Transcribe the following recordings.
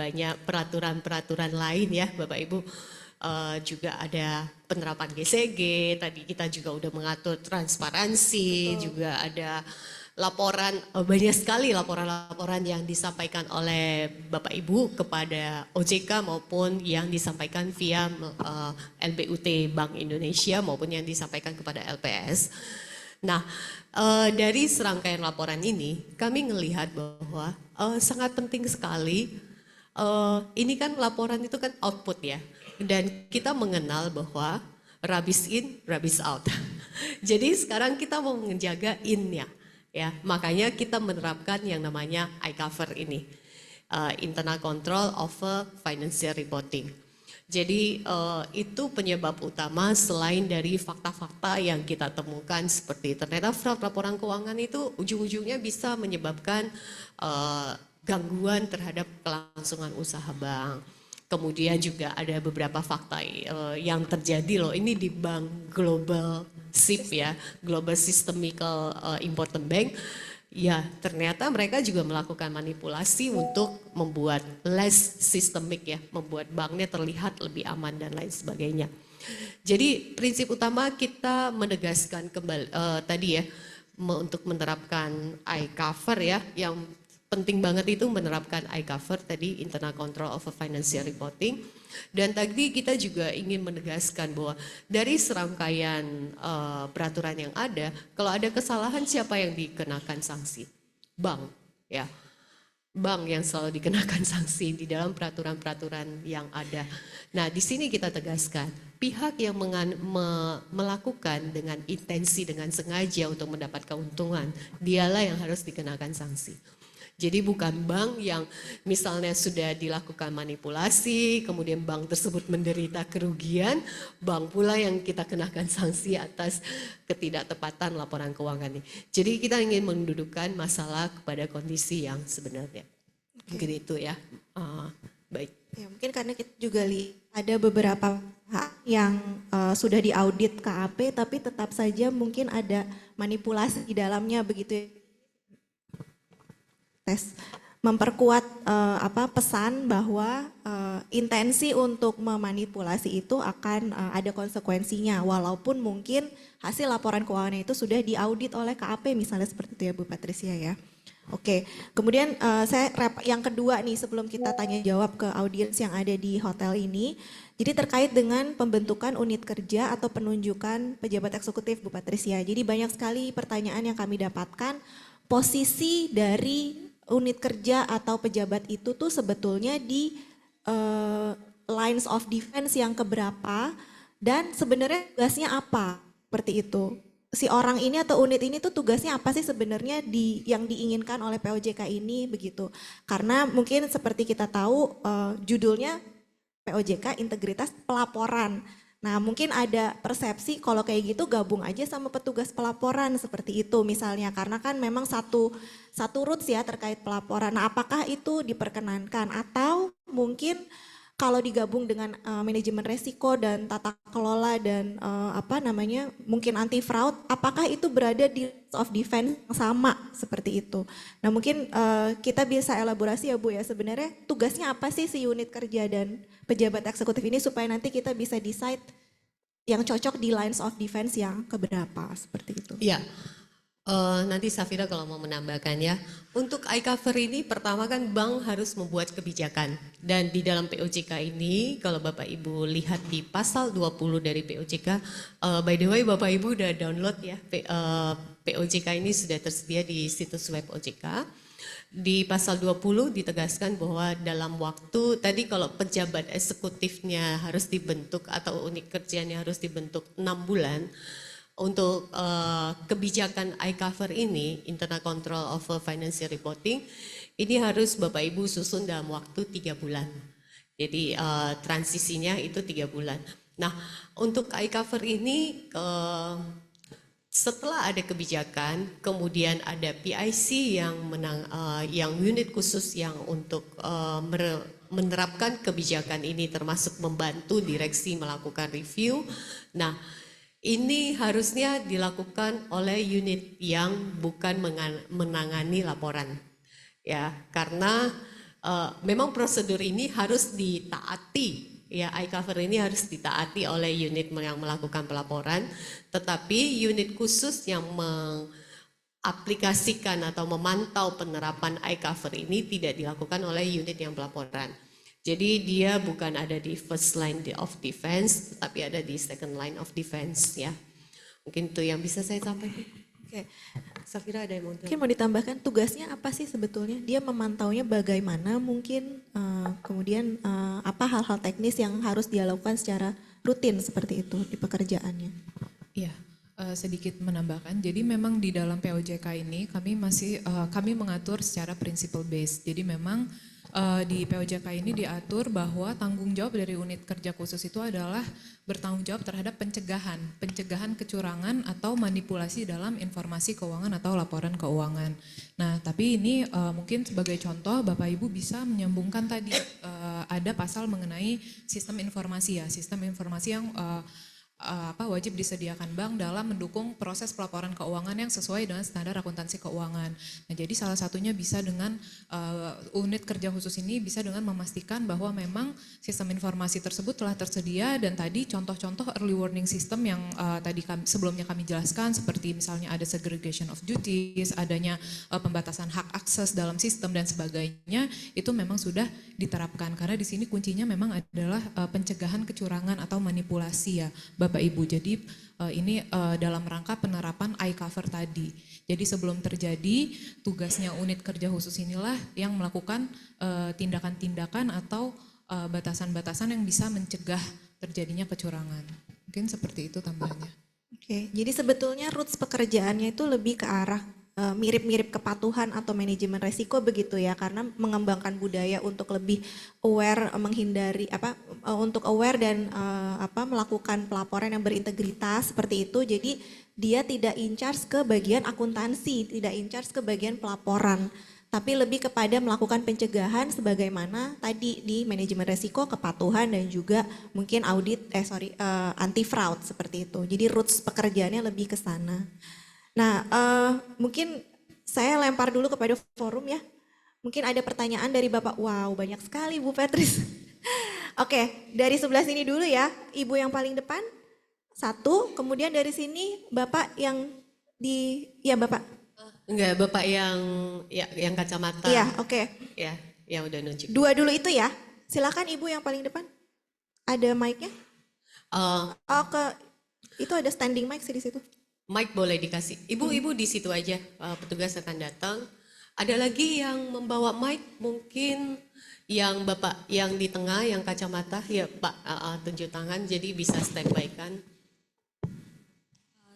banyak peraturan-peraturan lain ya Bapak Ibu. Juga ada penerapan GCG, tadi kita juga udah mengatur transparansi, juga ada laporan, banyak sekali laporan-laporan yang disampaikan oleh Bapak Ibu kepada OJK maupun yang disampaikan via LBUT Bank Indonesia maupun yang disampaikan kepada LPS. Nah, dari serangkaian laporan ini kami melihat bahwa sangat penting sekali, ini kan laporan itu kan output ya, dan kita mengenal bahwa rubbish in, rubbish out. Jadi sekarang kita mau menjaga in-nya. Ya, makanya kita menerapkan yang namanya iCover ini, Internal Control over Financial Reporting. Jadi itu penyebab utama selain dari fakta-fakta yang kita temukan seperti ternyata fraud laporan keuangan itu ujung-ujungnya bisa menyebabkan gangguan terhadap kelangsungan usaha bank. Kemudian juga ada beberapa fakta yang terjadi loh, ini di bank global SIP ya, Global Systemical Important Bank. Ya, ternyata mereka juga melakukan manipulasi untuk membuat less systemic ya, membuat banknya terlihat lebih aman dan lain sebagainya. Jadi prinsip utama kita menegaskan kembali tadi ya, untuk menerapkan iCover ya, yang penting banget itu menerapkan iCover tadi, Internal Control over Financial Reporting. Dan tadi kita juga ingin menegaskan bahwa dari serangkaian peraturan yang ada, kalau ada kesalahan siapa yang dikenakan sanksi? Bank, ya. Bank yang selalu dikenakan sanksi di dalam peraturan-peraturan yang ada. Nah, di sini kita tegaskan, pihak yang melakukan dengan intensi, dengan sengaja untuk mendapat keuntungan, dialah yang harus dikenakan sanksi. Jadi bukan bank yang misalnya sudah dilakukan manipulasi, kemudian bank tersebut menderita kerugian, bank pula yang kita kenakan sanksi atas ketidaktepatan laporan keuangan ini. Jadi kita ingin mendudukkan masalah kepada kondisi yang sebenarnya. Mungkin itu ya. Baik. Ya, mungkin karena kita juga ada beberapa hak yang sudah diaudit KAP, tapi tetap saja mungkin ada manipulasi di dalamnya begitu ya. Memperkuat pesan bahwa intensi untuk memanipulasi itu akan ada konsekuensinya, walaupun mungkin hasil laporan keuangan itu sudah diaudit oleh KAP misalnya seperti itu ya Bu Patricia ya. Oke, kemudian yang kedua nih sebelum kita tanya jawab ke audiens yang ada di hotel ini, jadi terkait dengan pembentukan unit kerja atau penunjukan pejabat eksekutif Bu Patricia. Jadi banyak sekali pertanyaan yang kami dapatkan, posisi dari unit kerja atau pejabat itu tuh sebetulnya di lines of defense yang keberapa dan sebenarnya tugasnya apa seperti itu. Si orang ini atau unit ini tuh tugasnya apa sih sebenarnya yang diinginkan oleh POJK ini begitu. Karena mungkin seperti kita tahu judulnya POJK Integritas Pelaporan. Nah mungkin ada persepsi kalau kayak gitu gabung aja sama petugas pelaporan seperti itu misalnya. Karena kan memang satu roots ya terkait pelaporan. Nah apakah itu diperkenankan atau mungkin kalau digabung dengan manajemen resiko dan tata kelola dan mungkin anti fraud, apakah itu berada di lines of defense yang sama seperti itu. Nah mungkin kita bisa elaborasi ya Bu ya, sebenarnya tugasnya apa sih si unit kerja dan pejabat eksekutif ini supaya nanti kita bisa decide yang cocok di lines of defense yang keberapa seperti itu. Iya. Nanti Safira kalau mau menambahkan ya. Untuk iCover ini pertama kan bank harus membuat kebijakan. Dan di dalam POJK ini kalau Bapak Ibu lihat di pasal 20 dari POJK, by the way Bapak Ibu udah download ya, POJK ini sudah tersedia di situs web OJK. Di pasal 20 ditegaskan bahwa dalam waktu, tadi kalau pejabat eksekutifnya harus dibentuk atau unit kerjanya harus dibentuk 6 bulan, untuk kebijakan iCover ini, Internal Control over Financial Reporting, ini harus Bapak Ibu susun dalam waktu 3 bulan. Jadi transisinya itu 3 bulan. Nah untuk iCover ini, setelah ada kebijakan, kemudian ada PIC yang unit khusus yang untuk menerapkan kebijakan ini termasuk membantu direksi melakukan review. Nah, ini harusnya dilakukan oleh unit yang bukan menangani laporan. Ya, karena memang prosedur ini harus ditaati. Ya, iCover ini harus ditaati oleh unit yang melakukan pelaporan, tetapi unit khusus yang mengaplikasikan atau memantau penerapan iCover ini tidak dilakukan oleh unit yang pelaporan. Jadi dia bukan ada di first line of defense, tetapi ada di second line of defense ya. Mungkin itu yang bisa saya sampaikan. Oke. Safira ada yang mau Mungkin mau ditambahkan tugasnya apa sih sebetulnya? Dia memantaunya bagaimana mungkin, kemudian apa hal-hal teknis yang harus dia lakukan secara rutin seperti itu di pekerjaannya? Iya, sedikit menambahkan. Jadi memang di dalam POJK ini kami mengatur secara principle based. Jadi memang di POJK ini diatur bahwa tanggung jawab dari unit kerja khusus itu adalah bertanggung jawab terhadap pencegahan kecurangan atau manipulasi dalam informasi keuangan atau laporan keuangan. Nah, tapi ini mungkin sebagai contoh Bapak Ibu bisa menyambungkan tadi ada pasal mengenai sistem informasi ya, sistem informasi yang wajib disediakan bank dalam mendukung proses pelaporan keuangan yang sesuai dengan standar akuntansi keuangan. Nah, jadi salah satunya bisa dengan unit kerja khusus ini bisa dengan memastikan bahwa memang sistem informasi tersebut telah tersedia dan tadi contoh-contoh early warning system yang sebelumnya kami jelaskan seperti misalnya ada segregation of duties, adanya pembatasan hak akses dalam sistem dan sebagainya itu memang sudah diterapkan karena di sini kuncinya memang adalah pencegahan kecurangan atau manipulasi ya Bapak Ibu. Jadi ini dalam rangka penerapan iCover tadi. Jadi sebelum terjadi tugasnya unit kerja khusus inilah yang melakukan tindakan-tindakan atau batasan-batasan yang bisa mencegah terjadinya kecurangan. Mungkin seperti itu tambahannya. Oke, jadi sebetulnya roots pekerjaannya itu lebih ke arah mirip-mirip kepatuhan atau manajemen resiko begitu ya, karena mengembangkan budaya untuk lebih aware, menghindari untuk aware dan melakukan pelaporan yang berintegritas seperti itu. Jadi dia tidak in charge ke bagian akuntansi, tidak in charge ke bagian pelaporan, tapi lebih kepada melakukan pencegahan sebagaimana tadi di manajemen resiko, kepatuhan dan juga mungkin anti fraud seperti itu. Jadi roots pekerjaannya lebih ke sana. Nah, mungkin saya lempar dulu kepada forum ya. Mungkin ada pertanyaan dari Bapak. Wow, banyak sekali Bu Petris. Oke, dari sebelah sini dulu ya. Ibu yang paling depan. Satu, kemudian dari sini Bapak yang ya Bapak. Enggak, Bapak yang kacamata. Iya, oke. Ya, yang udah nunjuk. Dua dulu itu ya. Silakan Ibu yang paling depan. Ada mic-nya? Itu ada standing mic sih di situ. Mic boleh dikasih. Ibu-ibu di situ aja, petugas akan datang. Ada lagi yang membawa mic, mungkin yang Bapak yang di tengah, yang kacamata, ya Pak tunjuk tangan, jadi bisa standby kan.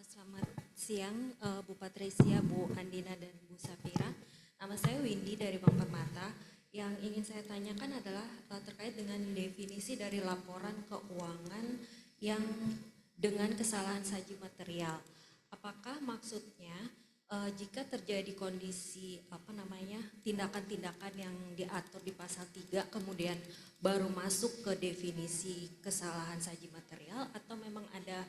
Selamat siang Bu Patricia, Bu Andina dan Bu Safira. Nama saya Windy dari Bank Permata. Yang ingin saya tanyakan adalah terkait dengan definisi dari laporan keuangan yang dengan kesalahan saji material. Apakah maksudnya jika terjadi kondisi tindakan-tindakan yang diatur di pasal 3 kemudian baru masuk ke definisi kesalahan saji material atau memang ada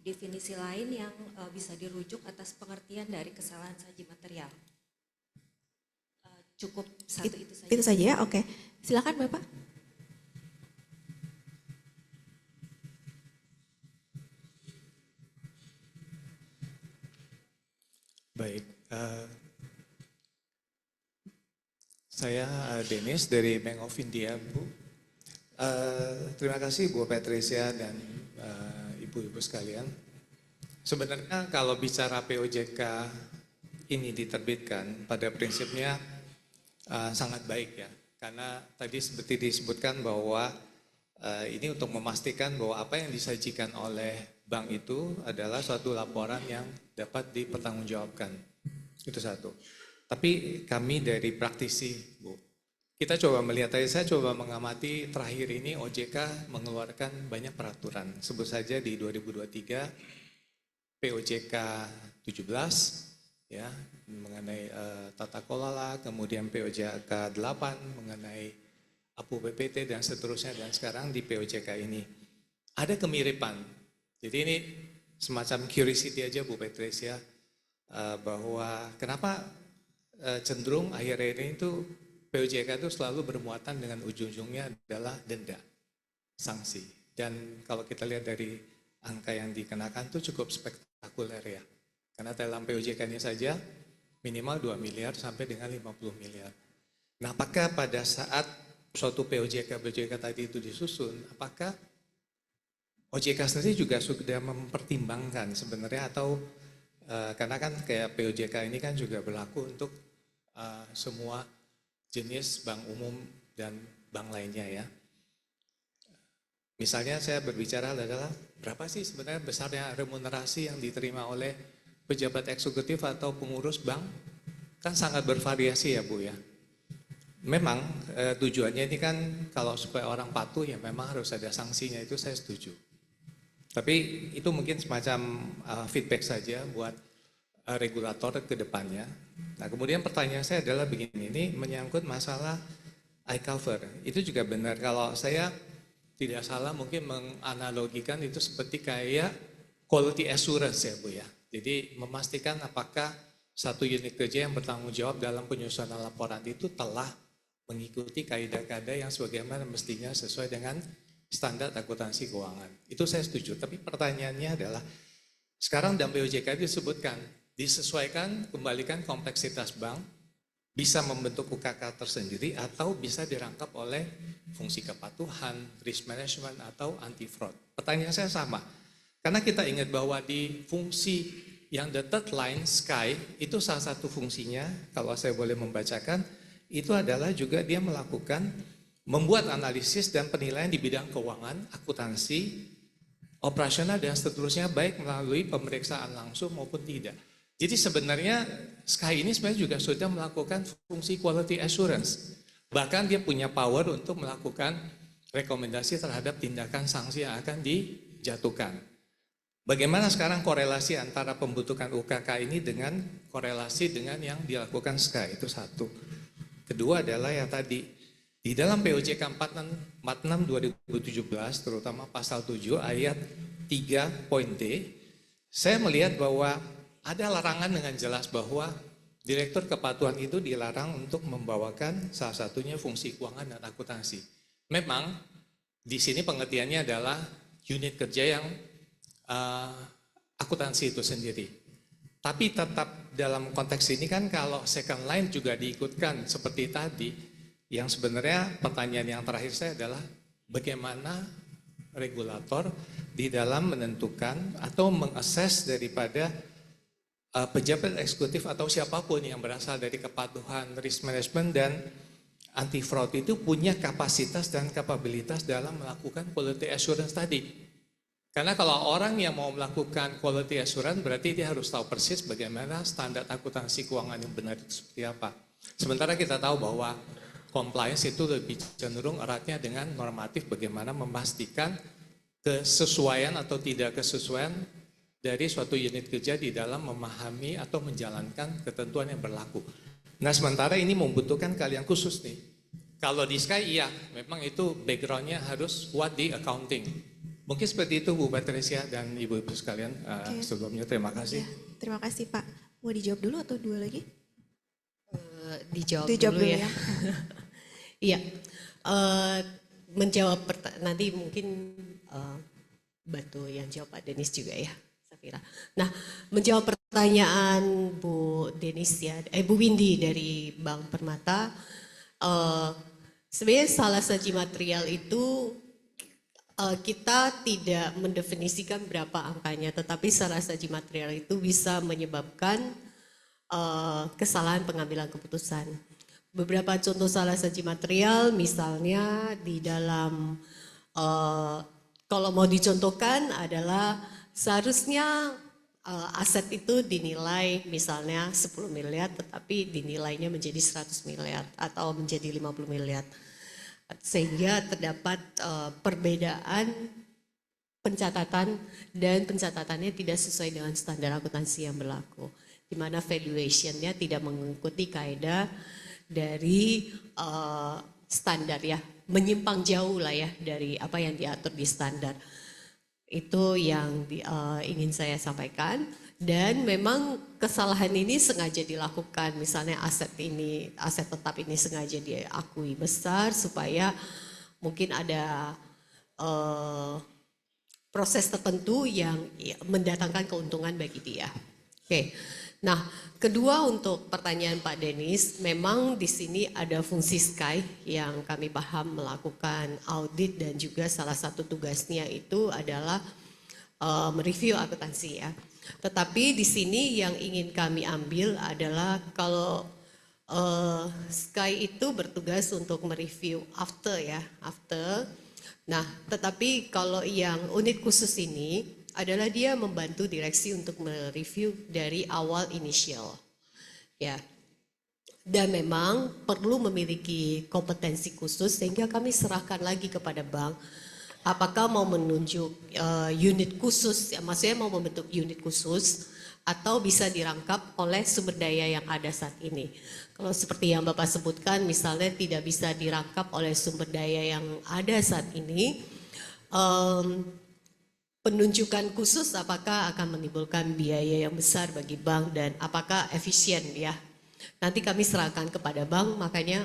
definisi lain yang bisa dirujuk atas pengertian dari kesalahan saji material? Cukup itu saja. Itu saja ya, oke. Silakan Bapak. Baik, saya Dennis dari Bank of India, Bu. Terima kasih Bu Patricia dan ibu-ibu sekalian. Sebenarnya kalau bicara POJK ini diterbitkan, pada prinsipnya sangat baik ya. Karena tadi seperti disebutkan bahwa ini untuk memastikan bahwa apa yang disajikan oleh bank itu adalah suatu laporan yang dapat dipertanggungjawabkan. Itu satu. Tapi kami dari praktisi, Bu, kita coba melihat, saya coba mengamati terakhir ini OJK mengeluarkan banyak peraturan. Sebut saja di 2023 POJK 17 ya mengenai tata kelola, kemudian POJK 8 mengenai APU BPT dan seterusnya, dan sekarang di POJK ini ada kemiripan. Jadi ini semacam curiosity aja Bu Patricia, bahwa kenapa cenderung akhir-akhir ini itu POJK itu selalu bermuatan dengan ujung-ujungnya adalah denda, sanksi. Dan kalau kita lihat dari angka yang dikenakan itu cukup spektakuler ya. Karena dalam POJK ini saja minimal 2 miliar sampai dengan 50 miliar. Nah, apakah pada saat suatu POJK tadi itu disusun, apakah OJK sendiri juga sudah mempertimbangkan sebenarnya atau karena kan kayak POJK ini kan juga berlaku untuk semua jenis bank umum dan bank lainnya ya. Misalnya saya berbicara adalah berapa sih sebenarnya besarnya remunerasi yang diterima oleh pejabat eksekutif atau pengurus bank? Kan sangat bervariasi ya Bu ya. Memang tujuannya ini kan kalau supaya orang patuh ya memang harus ada sanksinya, itu saya setuju. Tapi itu mungkin semacam feedback saja buat regulator ke depannya. Nah kemudian pertanyaan saya adalah begini, ini menyangkut masalah iCover. Itu juga benar, kalau saya tidak salah mungkin menganalogikan itu seperti kayak quality assurance ya Bu ya. Jadi memastikan apakah satu unit kerja yang bertanggung jawab dalam penyusunan laporan itu telah mengikuti kaidah-kaidah yang sebagaimana mestinya sesuai dengan standar akuntansi keuangan. Itu saya setuju, tapi pertanyaannya adalah sekarang dalam POJK disebutkan disesuaikan, kembalikan kompleksitas bank, bisa membentuk UKK tersendiri atau bisa dirangkap oleh fungsi kepatuhan, risk management atau anti fraud. Pertanyaan saya sama, karena kita ingat bahwa di fungsi yang the third line Sky itu salah satu fungsinya, kalau saya boleh membacakan, itu adalah juga dia melakukan membuat analisis dan penilaian di bidang keuangan, akuntansi, operasional dan seterusnya baik melalui pemeriksaan langsung maupun tidak. Jadi sebenarnya Sky ini sebenarnya juga sudah melakukan fungsi quality assurance. Bahkan dia punya power untuk melakukan rekomendasi terhadap tindakan sanksi yang akan dijatuhkan. Bagaimana sekarang korelasi antara pembentukan UKK ini dengan korelasi dengan yang dilakukan Sky, itu satu. Kedua adalah yang tadi, di dalam POJK 46 2017, terutama pasal 7 ayat 3 poin D, saya melihat bahwa ada larangan dengan jelas bahwa direktur kepatuhan itu dilarang untuk membawakan salah satunya fungsi keuangan dan akuntansi. Memang di sini pengertiannya adalah unit kerja yang akuntansi itu sendiri. Tapi tetap dalam konteks ini kan kalau second line juga diikutkan seperti tadi, yang sebenarnya pertanyaan yang terakhir saya adalah bagaimana regulator di dalam menentukan atau mengakses daripada pejabat eksekutif atau siapapun yang berasal dari kepatuhan, risk management dan anti fraud itu punya kapasitas dan kapabilitas dalam melakukan quality assurance tadi. Karena kalau orang yang mau melakukan quality assurance berarti dia harus tahu persis bagaimana standar akuntansi keuangan yang benar itu seperti apa. Sementara kita tahu bahwa compliance itu lebih cenderung eratnya dengan normatif, bagaimana memastikan kesesuaian atau tidak kesesuaian dari suatu unit kerja di dalam memahami atau menjalankan ketentuan yang berlaku. Nah sementara ini membutuhkan kalian khusus nih. Kalau di Sky iya, memang itu backgroundnya harus kuat di accounting. Mungkin seperti itu Bu Patricia dan Ibu-Ibu sekalian. Sebelumnya terima kasih. Ya, terima kasih Pak. Mau dijawab dulu atau dua lagi? Dijawab Dijawab dulu dulu ya. ya. Iya, menjawab nanti mungkin bantu yang jawab Pak Denis juga ya, Safira. Nah, menjawab pertanyaan Bu Denis ya, Bu Windy dari Bank Permata, sebenarnya salah satu material itu kita tidak mendefinisikan berapa angkanya, tetapi salah satu material itu bisa menyebabkan kesalahan pengambilan keputusan. Beberapa contoh salah satu material, misalnya di dalam, kalau mau dicontohkan adalah seharusnya aset itu dinilai misalnya 10 miliar, tetapi dinilainya menjadi 100 miliar atau menjadi 50 miliar. Sehingga terdapat perbedaan pencatatan dan pencatatannya tidak sesuai dengan standar akuntansi yang berlaku. Di mana valuation-nya tidak mengikuti kaidah dari standar ya, menyimpang jauh lah ya dari apa yang diatur di standar. Itu yang ingin saya sampaikan. Dan memang kesalahan ini sengaja dilakukan, misalnya aset tetap ini sengaja diakui besar supaya mungkin ada proses tertentu yang mendatangkan keuntungan bagi dia. Oke. Nah, kedua untuk pertanyaan Pak Denis, memang di sini ada fungsi Sky yang kami paham melakukan audit dan juga salah satu tugasnya itu adalah mereview akuntansi ya. Tetapi di sini yang ingin kami ambil adalah kalau Sky itu bertugas untuk mereview after. Nah, tetapi kalau yang unit khusus ini adalah dia membantu direksi untuk mereview dari awal inisial. Ya. Dan memang perlu memiliki kompetensi khusus sehingga kami serahkan lagi kepada bank apakah mau menunjuk unit khusus, ya, maksudnya mau membentuk unit khusus atau bisa dirangkap oleh sumber daya yang ada saat ini. Kalau seperti yang Bapak sebutkan, misalnya tidak bisa dirangkap oleh sumber daya yang ada saat ini, penunjukan khusus apakah akan menimbulkan biaya yang besar bagi bank dan apakah efisien ya. Nanti kami serahkan kepada bank, makanya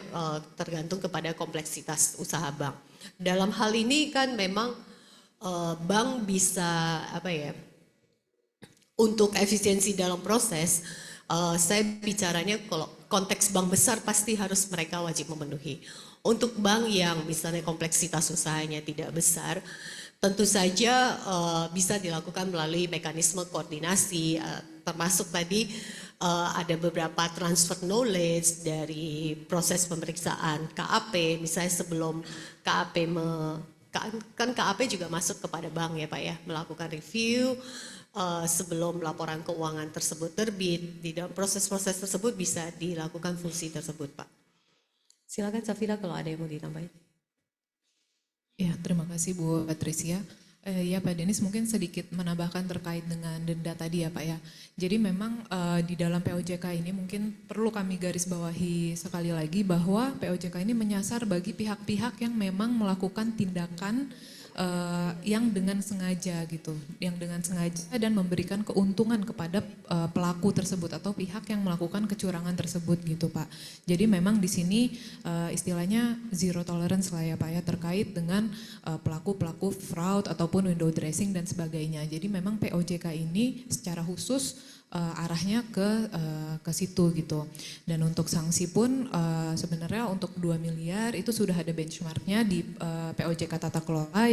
tergantung kepada kompleksitas usaha bank. Dalam hal ini kan memang bank bisa untuk efisiensi dalam proses, saya bicaranya kalau konteks bank besar pasti harus mereka wajib memenuhi. Untuk bank yang misalnya kompleksitas usahanya tidak besar, tentu saja bisa dilakukan melalui mekanisme koordinasi, termasuk tadi ada beberapa transfer knowledge dari proses pemeriksaan KAP, misalnya sebelum KAP kan KAP juga masuk kepada bank ya Pak ya, melakukan review sebelum laporan keuangan tersebut terbit. Di dalam proses-proses tersebut bisa dilakukan fungsi tersebut Pak. Silakan Safira kalau ada yang mau ditambahin. Ya, terima kasih Bu Patricia. Ya Pak Denis, mungkin sedikit menambahkan terkait dengan denda tadi ya Pak ya. Jadi memang di dalam POJK ini mungkin perlu kami garis bawahi sekali lagi bahwa POJK ini menyasar bagi pihak-pihak yang memang melakukan tindakan yang dengan sengaja gitu, yang dengan sengaja dan memberikan keuntungan kepada pelaku tersebut atau pihak yang melakukan kecurangan tersebut gitu Pak. Jadi memang di sini istilahnya zero tolerance lah ya Pak ya terkait dengan pelaku-pelaku fraud ataupun window dressing dan sebagainya. Jadi memang POJK ini secara khusus arahnya ke situ gitu. Dan untuk sanksi pun sebenarnya untuk 2 miliar itu sudah ada benchmarknya di POJK Tata Kelola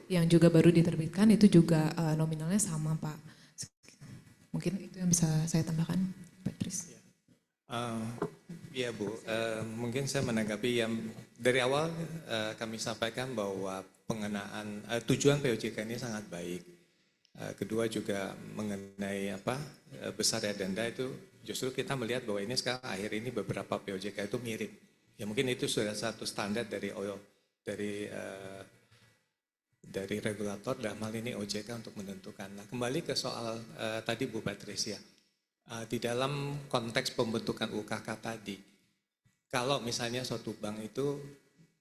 yang juga baru diterbitkan, itu juga nominalnya sama Pak. Mungkin itu yang bisa saya tambahkan, Patrice. Ya Bu, mungkin saya menanggapi yang dari awal kami sampaikan bahwa pengenaan tujuan POJK ini sangat baik. Kedua juga mengenai besarnya denda itu justru kita melihat bahwa ini sekarang akhir ini beberapa POJK itu mirip. Ya mungkin itu sudah satu standar dari regulator dalam hal ini OJK untuk menentukan. Nah kembali ke soal tadi Bu Patricia, di dalam konteks pembentukan UKK tadi, kalau misalnya suatu bank itu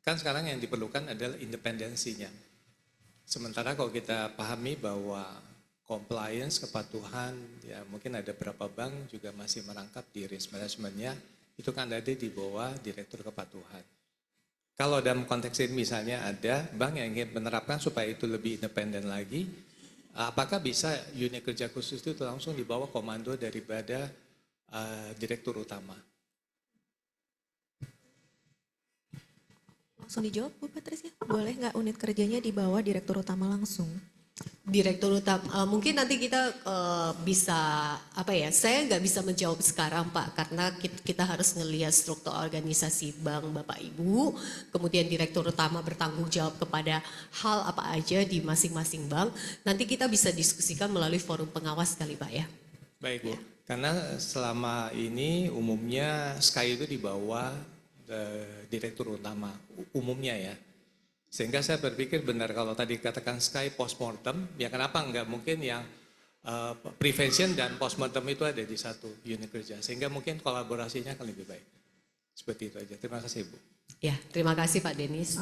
kan sekarang yang diperlukan adalah independensinya. Sementara kalau kita pahami bahwa compliance, kepatuhan, ya mungkin ada beberapa bank juga masih merangkap di risk manajemennya, itu kan ada di bawah direktur kepatuhan. Kalau dalam konteks ini misalnya ada bank yang ingin menerapkan supaya itu lebih independen lagi, apakah bisa unit kerja khusus itu langsung di bawah komando daripada direktur utama? Langsung dijawab Bu Patricia, boleh nggak unit kerjanya di bawah direktur utama langsung? Direktur utama, mungkin nanti kita bisa saya nggak bisa menjawab sekarang Pak, karena kita harus ngelihat struktur organisasi bank Bapak Ibu, kemudian direktur utama bertanggung jawab kepada hal apa aja di masing-masing bank. Nanti kita bisa diskusikan melalui forum pengawas kali Pak ya. Baik Bu, karena selama ini umumnya Sky itu di bawah direktur utama umumnya ya. Sehingga saya berpikir benar kalau tadi katakan Sky postmortem, ya kenapa enggak mungkin yang prevention dan postmortem itu ada di satu unit kerja. Sehingga mungkin kolaborasinya akan lebih baik. Seperti itu aja. Terima kasih Bu. Ya, terima kasih Pak Denis.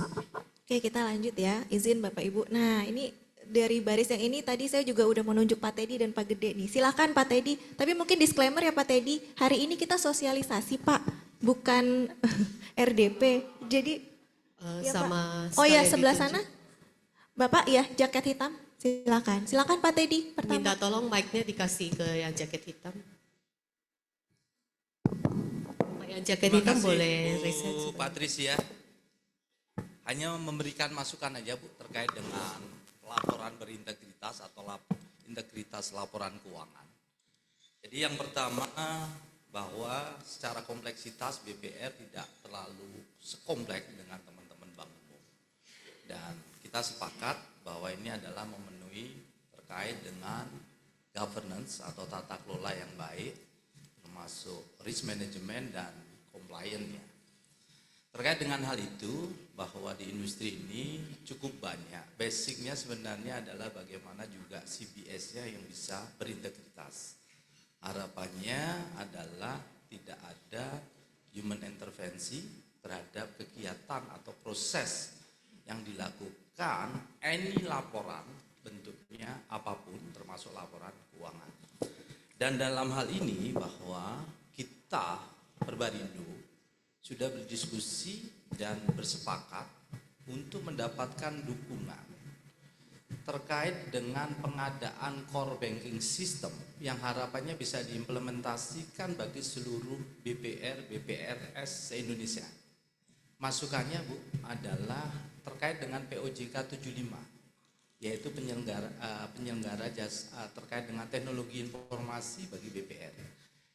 Oke, kita lanjut ya. Izin Bapak Ibu. Nah, ini dari baris yang ini tadi saya juga udah menunjuk Pak Teddy dan Pak Gede nih. Silahkan Pak Teddy, tapi mungkin disclaimer ya Pak Teddy, hari ini kita sosialisasi Pak, bukan RDP. Jadi ya, sama Pak. Oh ya sekalian sebelah ditunjuk. sana, Bapak ya jaket hitam, silakan Pak Teddy pertama. Minta tolong mic-nya dikasih ke yang jaket hitam. Yang jaket Terima hitam kasih, boleh Bu reset. Patricia. Hanya memberikan masukan aja Bu terkait dengan laporan berintegritas atau integritas laporan keuangan. Jadi yang pertama bahwa secara kompleksitas BPR tidak terlalu sekompleks dengan teman-teman bank umum. Dan kita sepakat bahwa ini adalah memenuhi terkait dengan governance atau tata kelola yang baik, termasuk risk management dan compliance-nya. Terkait dengan hal itu, bahwa di industri ini cukup banyak. Basicnya sebenarnya adalah bagaimana juga CBS-nya yang bisa berintegritas. Harapannya adalah tidak ada human intervensi terhadap kegiatan atau proses yang dilakukan any laporan bentuknya apapun termasuk laporan keuangan. Dan dalam hal ini bahwa kita Perbarindo sudah berdiskusi dan bersepakat untuk mendapatkan dukungan terkait dengan pengadaan core banking system yang harapannya bisa diimplementasikan bagi seluruh BPRS se-Indonesia. Masukannya Bu adalah terkait dengan POJK 75, yaitu penyelenggara jasa terkait dengan teknologi informasi bagi BPR.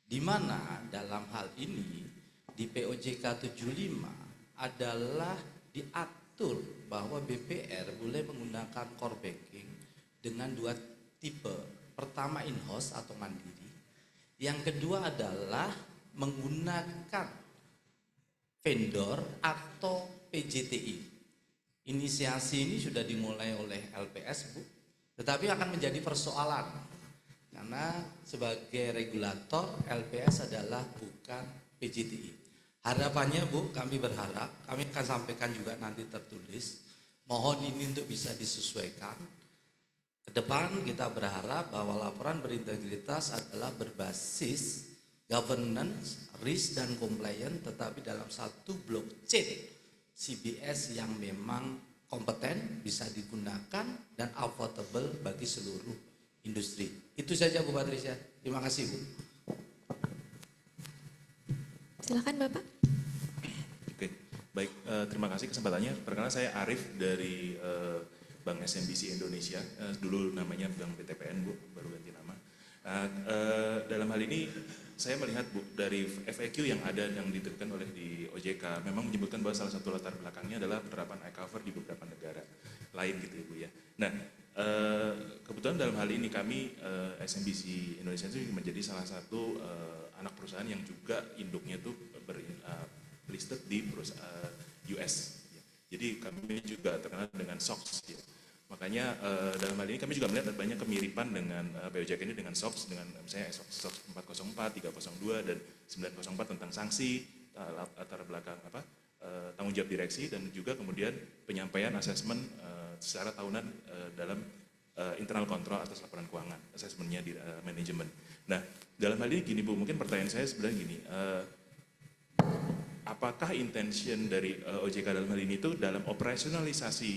Di mana dalam hal ini di POJK 75 adalah diatur bahwa BPR boleh menggunakan core banking dengan dua tipe. Pertama in-house atau mandiri. Yang kedua adalah menggunakan vendor atau PJTI. Inisiasi ini sudah dimulai oleh LPS Bu, tetapi akan menjadi persoalan karena sebagai regulator LPS adalah bukan PJTI. Harapannya Bu, kami berharap, kami akan sampaikan juga nanti tertulis, mohon ini untuk bisa disesuaikan. Ke depan kita berharap bahwa laporan berintegritas adalah berbasis governance, risk dan compliance, tetapi dalam satu blockchain CBS yang memang kompeten, bisa digunakan dan affordable bagi seluruh industri. Itu saja Bu Patricia, terima kasih Bu. Silakan Bapak. Oke, baik. Terima kasih kesempatannya. Perkenalkan saya Arif dari Bank SMBC Indonesia. Dulu namanya Bank BTPN Bu, baru ganti nama. Dalam hal ini saya melihat Bu dari FAQ yang ada yang diterbitkan oleh di OJK memang menyebutkan bahwa salah satu latar belakangnya adalah penerapan iCover di beberapa negara lain gitu ya Bu ya. Nah, kebetulan dalam hal ini kami SMBC Indonesia itu menjadi salah satu anak perusahaan yang juga induknya itu listed di US. Ya. Jadi kami juga terkenal dengan SOX. Ya. Makanya dalam hal ini kami juga melihat banyak kemiripan dengan POJK ini dengan SOX, dengan misalnya SOX 404, 302 dan 904 tentang sanksi latar belakang tanggung jawab direksi dan juga kemudian penyampaian asesmen secara tahunan dalam internal control atas laporan keuangan, asesmennya di manajemen. Nah, dalam hal ini gini Bu, mungkin pertanyaan saya sebenarnya gini, apakah intention dari OJK dalam hal ini itu dalam operasionalisasi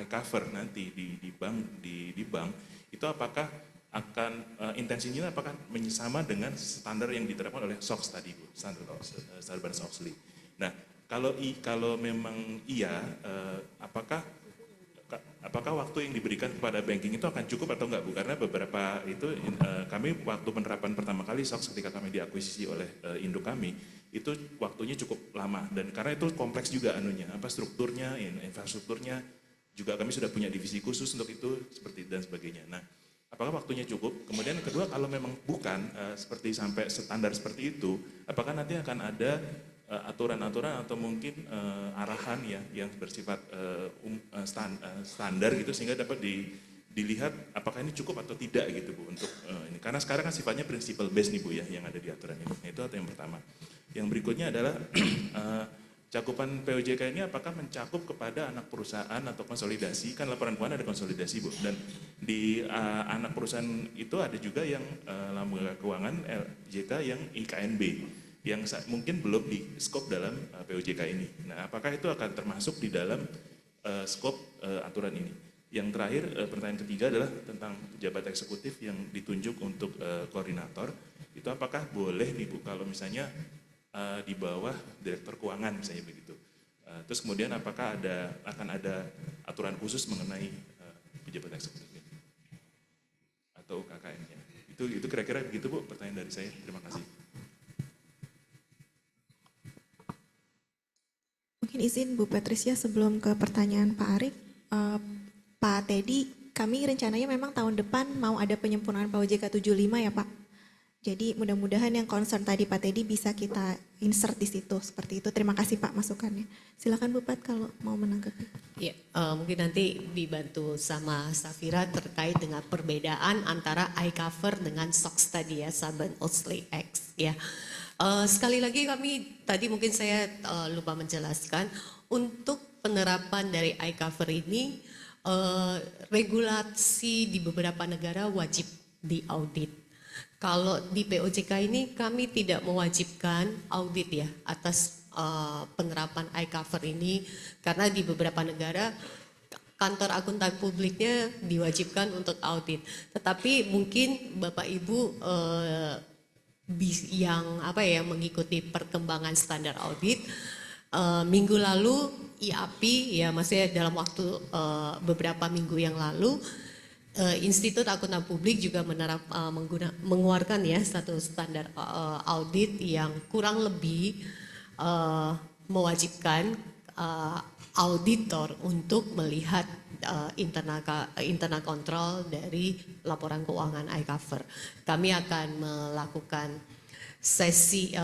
iCover nanti di bank itu apakah akan intensinya apakah sama dengan standar yang diterapkan oleh SOX tadi Bu, standar SOX. Nah, kalau memang iya, apakah waktu yang diberikan kepada banking itu akan cukup atau enggak Bu? Karena beberapa itu kami waktu penerapan pertama kali SOX ketika kami diakuisisi oleh induk kami itu waktunya cukup lama dan karena itu kompleks juga strukturnya, infrastrukturnya juga kami sudah punya divisi khusus untuk itu seperti dan sebagainya. Nah, apakah waktunya cukup? Kemudian kedua kalau memang bukan seperti sampai standar seperti itu, apakah nanti akan ada aturan-aturan atau mungkin arahan ya yang bersifat standar gitu sehingga dapat dilihat apakah ini cukup atau tidak gitu Bu untuk ini karena sekarang kan sifatnya principle based nih Bu ya yang ada di aturan ini. Nah, itu yang pertama. Yang berikutnya adalah cakupan POJK ini apakah mencakup kepada anak perusahaan atau konsolidasi? Kan laporan keuangan ada konsolidasi, Bu. Dan di anak perusahaan itu ada juga yang lembaga keuangan LJK yang IKNB yang mungkin belum di skop dalam POJK ini. Nah, apakah itu akan termasuk di dalam skop aturan ini? Yang terakhir, pertanyaan ketiga adalah tentang pejabat eksekutif yang ditunjuk untuk koordinator. Itu apakah boleh nih Bu kalau misalnya di bawah direktur keuangan misalnya begitu. Terus kemudian apakah akan ada aturan khusus mengenai pejabat eksekutif ini atau KKN-nya? Itu kira-kira begitu Bu pertanyaan dari saya. Terima kasih. Mungkin izin Bu Patricia sebelum ke pertanyaan Pak Arief, Pak Teddy, kami rencananya memang tahun depan mau ada penyempurnaan POJK 75 ya Pak. Jadi mudah-mudahan yang concern tadi Pak Teddy bisa kita insert di situ seperti itu. Terima kasih Pak masukannya. Silakan Bu Pat kalau mau menanggapi. Ya, mungkin nanti dibantu sama Safira terkait dengan perbedaan antara iCover dengan SOX tadi ya, Sarbanes-Oxley Act ya. Sekali lagi kami tadi mungkin saya lupa menjelaskan untuk penerapan dari iCover ini regulasi di beberapa negara wajib diaudit. Kalau di POJK ini kami tidak mewajibkan audit ya atas penerapan iCover ini karena di beberapa negara kantor akuntan publiknya diwajibkan untuk audit. Tetapi mungkin Bapak Ibu yang mengikuti perkembangan standar audit minggu lalu IAPI ya maksudnya dalam waktu beberapa minggu yang lalu Institut Akuntan Publik juga mengeluarkan ya satu standar audit yang kurang lebih mewajibkan auditor untuk melihat internal kontrol dari laporan keuangan iCover. Kami akan melakukan sesi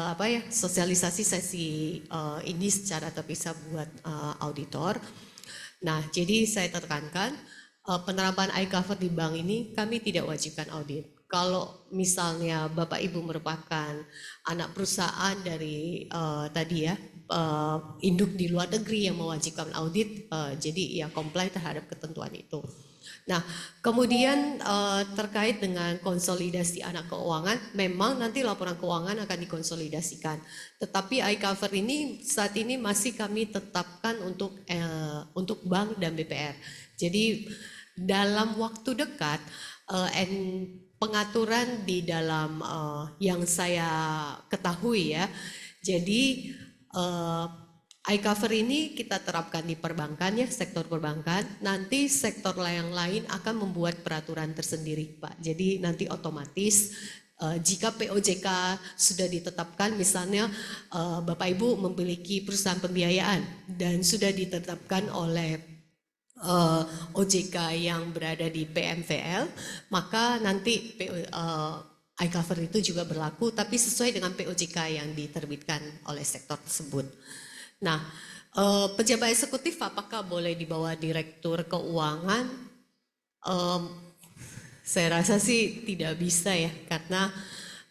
sosialisasi sesi ini secara terpisah buat auditor. Nah, jadi saya tekankan penerapan iCover di bank ini kami tidak wajibkan audit. Kalau misalnya Bapak Ibu merupakan anak perusahaan dari induk di luar negeri yang mewajibkan audit, jadi ya comply terhadap ketentuan itu. Nah, kemudian terkait dengan konsolidasi anak keuangan, memang nanti laporan keuangan akan dikonsolidasikan. Tetapi iCover ini saat ini masih kami tetapkan untuk bank dan BPR. Jadi dalam waktu dekat pengaturan di dalam yang saya ketahui ya. Jadi iCover ini kita terapkan di perbankan ya, sektor perbankan. Nanti sektor yang lain akan membuat peraturan tersendiri, Pak. Jadi nanti otomatis jika POJK sudah ditetapkan, misalnya Bapak Ibu memiliki perusahaan pembiayaan dan sudah ditetapkan oleh OJK yang berada di PMVL, maka nanti iCover itu juga berlaku, tapi sesuai dengan POJK yang diterbitkan oleh sektor tersebut. Nah, pejabat eksekutif apakah boleh di bawah direktur keuangan? Saya rasa sih tidak bisa ya, karena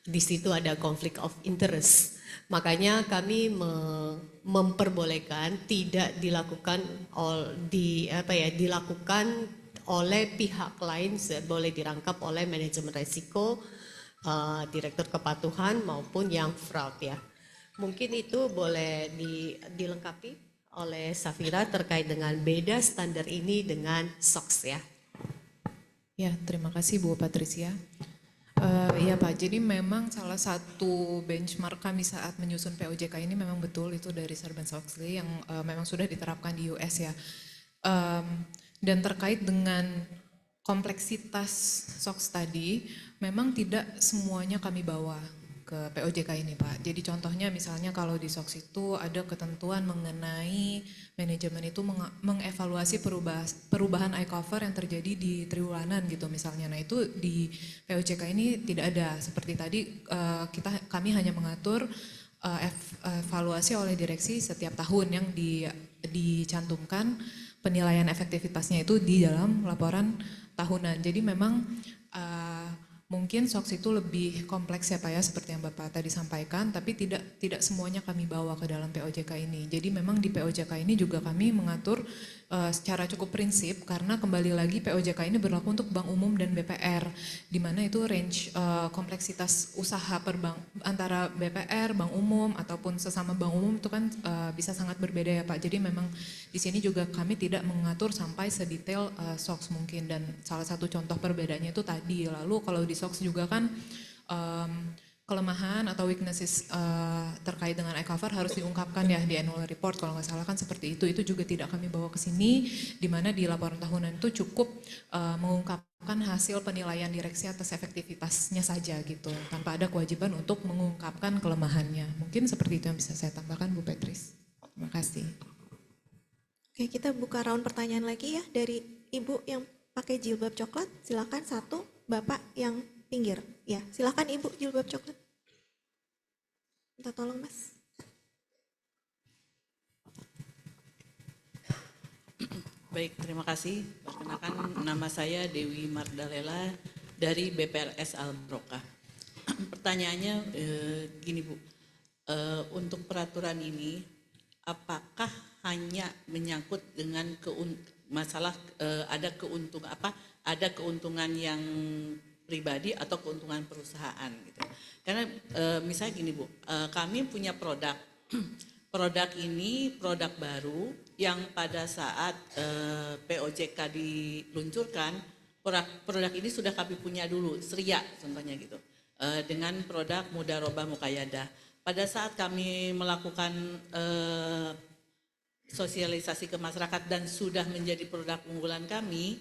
di situ ada konflik of interest. Makanya kami memperbolehkan tidak dilakukan dilakukan oleh pihak lain, boleh dirangkap oleh manajemen resiko, direktur kepatuhan maupun yang fraud ya. Mungkin itu boleh dilengkapi oleh Safira terkait dengan beda standar ini dengan SOX ya. Ya, terima kasih Bu Patricia. Iya Pak, jadi memang salah satu benchmark kami saat menyusun POJK ini memang betul itu dari Sarbanes-Oxley yang memang sudah diterapkan di US ya. Dan terkait dengan kompleksitas SOX tadi, memang tidak semuanya kami bawa ke POJK ini Pak. Jadi contohnya misalnya kalau di SOX itu ada ketentuan mengenai manajemen itu mengevaluasi perubahan iCover yang terjadi di triwulan gitu misalnya. Nah itu di POJK ini tidak ada. Seperti tadi kami hanya mengatur evaluasi oleh direksi setiap tahun yang dicantumkan penilaian efektivitasnya itu di dalam laporan tahunan. Jadi memang Mungkin SOX itu lebih kompleks ya Pak ya, seperti yang Bapak tadi sampaikan, tapi tidak semuanya kami bawa ke dalam POJK ini. Jadi memang di POJK ini juga kami mengatur secara cukup prinsip, karena kembali lagi POJK ini berlaku untuk bank umum dan BPR, di mana itu range kompleksitas usaha per bank antara BPR, bank umum ataupun sesama bank umum itu kan bisa sangat berbeda ya Pak. Jadi memang di sini juga kami tidak mengatur sampai sedetail SOX mungkin, dan salah satu contoh perbedaannya itu tadi. Lalu kalau di SOX juga kan kelemahan atau weaknesses terkait dengan iCover harus diungkapkan ya di annual report, kalau nggak salah kan seperti itu. Itu juga tidak kami bawa ke sini, di mana di laporan tahunan itu cukup mengungkapkan hasil penilaian direksi atas efektivitasnya saja gitu, tanpa ada kewajiban untuk mengungkapkan kelemahannya. Mungkin seperti itu yang bisa saya tambahkan Bu Petris. Terima kasih. Oke, kita buka round pertanyaan lagi ya dari Ibu yang pakai jilbab coklat. Silakan satu, Bapak yang pinggir. Ya, silakan Ibu jilbab coklat. Minta tolong Mas. Baik, terima kasih. Perkenalkan, nama saya Dewi Mardalela dari BPRS Al-Barokah. Pertanyaannya gini Bu, untuk peraturan ini apakah hanya menyangkut dengan masalah ada keuntungan yang pribadi atau keuntungan perusahaan gitu. Karena misalnya gini Bu, kami punya produk. Produk ini produk baru yang pada saat POJK diluncurkan, produk ini sudah kami punya dulu, Sria contohnya gitu. Dengan produk Mudharabah Muqayyadah. Pada saat kami melakukan sosialisasi ke masyarakat dan sudah menjadi produk unggulan kami,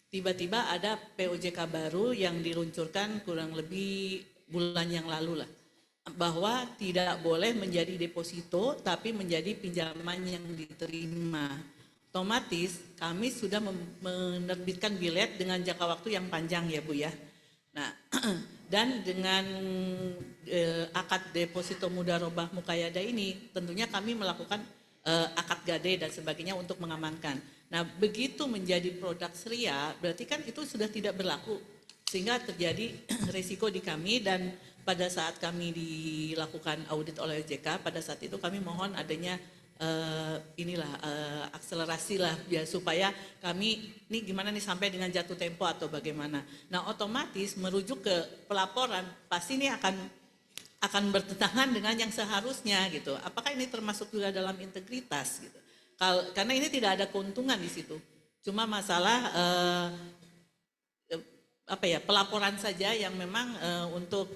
tiba-tiba ada POJK baru yang diluncurkan kurang lebih bulan yang lalu lah, bahwa tidak boleh menjadi deposito tapi menjadi pinjaman yang diterima. Otomatis kami sudah menerbitkan bilet dengan jangka waktu yang panjang ya Bu ya. Nah, dan dengan akad deposito Mudharabah Muqayyadah ini tentunya kami melakukan akad gade dan sebagainya untuk mengamankan. Nah, begitu menjadi produk Sria, berarti kan itu sudah tidak berlaku, sehingga terjadi risiko di kami. Dan pada saat kami dilakukan audit oleh OJK, pada saat itu kami mohon adanya akselerasi lah ya, supaya kami ini gimana nih sampai dengan jatuh tempo atau bagaimana. Nah, otomatis merujuk ke pelaporan pasti ini akan bertentangan dengan yang seharusnya gitu. Apakah ini termasuk juga dalam integritas gitu? Karena ini tidak ada keuntungan di situ. Cuma masalah pelaporan saja yang memang untuk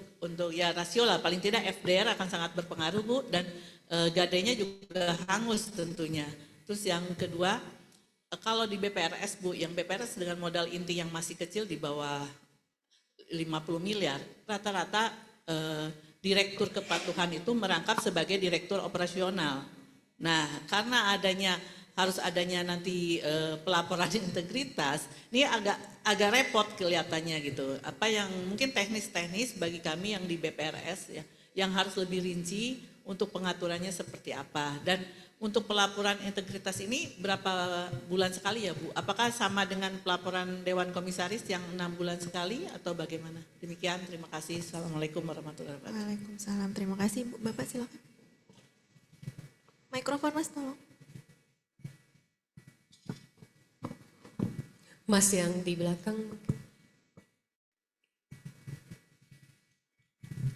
ya rasio lah, paling tidak FDR akan sangat berpengaruh Bu, dan gadenya juga hangus tentunya. Terus yang kedua, kalau di BPRS Bu, yang BPRS dengan modal inti yang masih kecil di bawah 50 miliar, rata-rata direktur kepatuhan itu merangkap sebagai direktur operasional. Nah, karena harus adanya nanti pelaporan integritas, ini agak repot kelihatannya gitu. Apa yang mungkin teknis-teknis bagi kami yang di BPRS ya, yang harus lebih rinci untuk pengaturannya seperti apa. Dan untuk pelaporan integritas ini berapa bulan sekali ya Bu? Apakah sama dengan pelaporan Dewan Komisaris yang 6 bulan sekali atau bagaimana? Demikian, terima kasih. Assalamualaikum warahmatullahi wabarakatuh. Waalaikumsalam, terima kasih Bu. Bapak silakan. Mikrofon Mas tolong. Mas yang di belakang.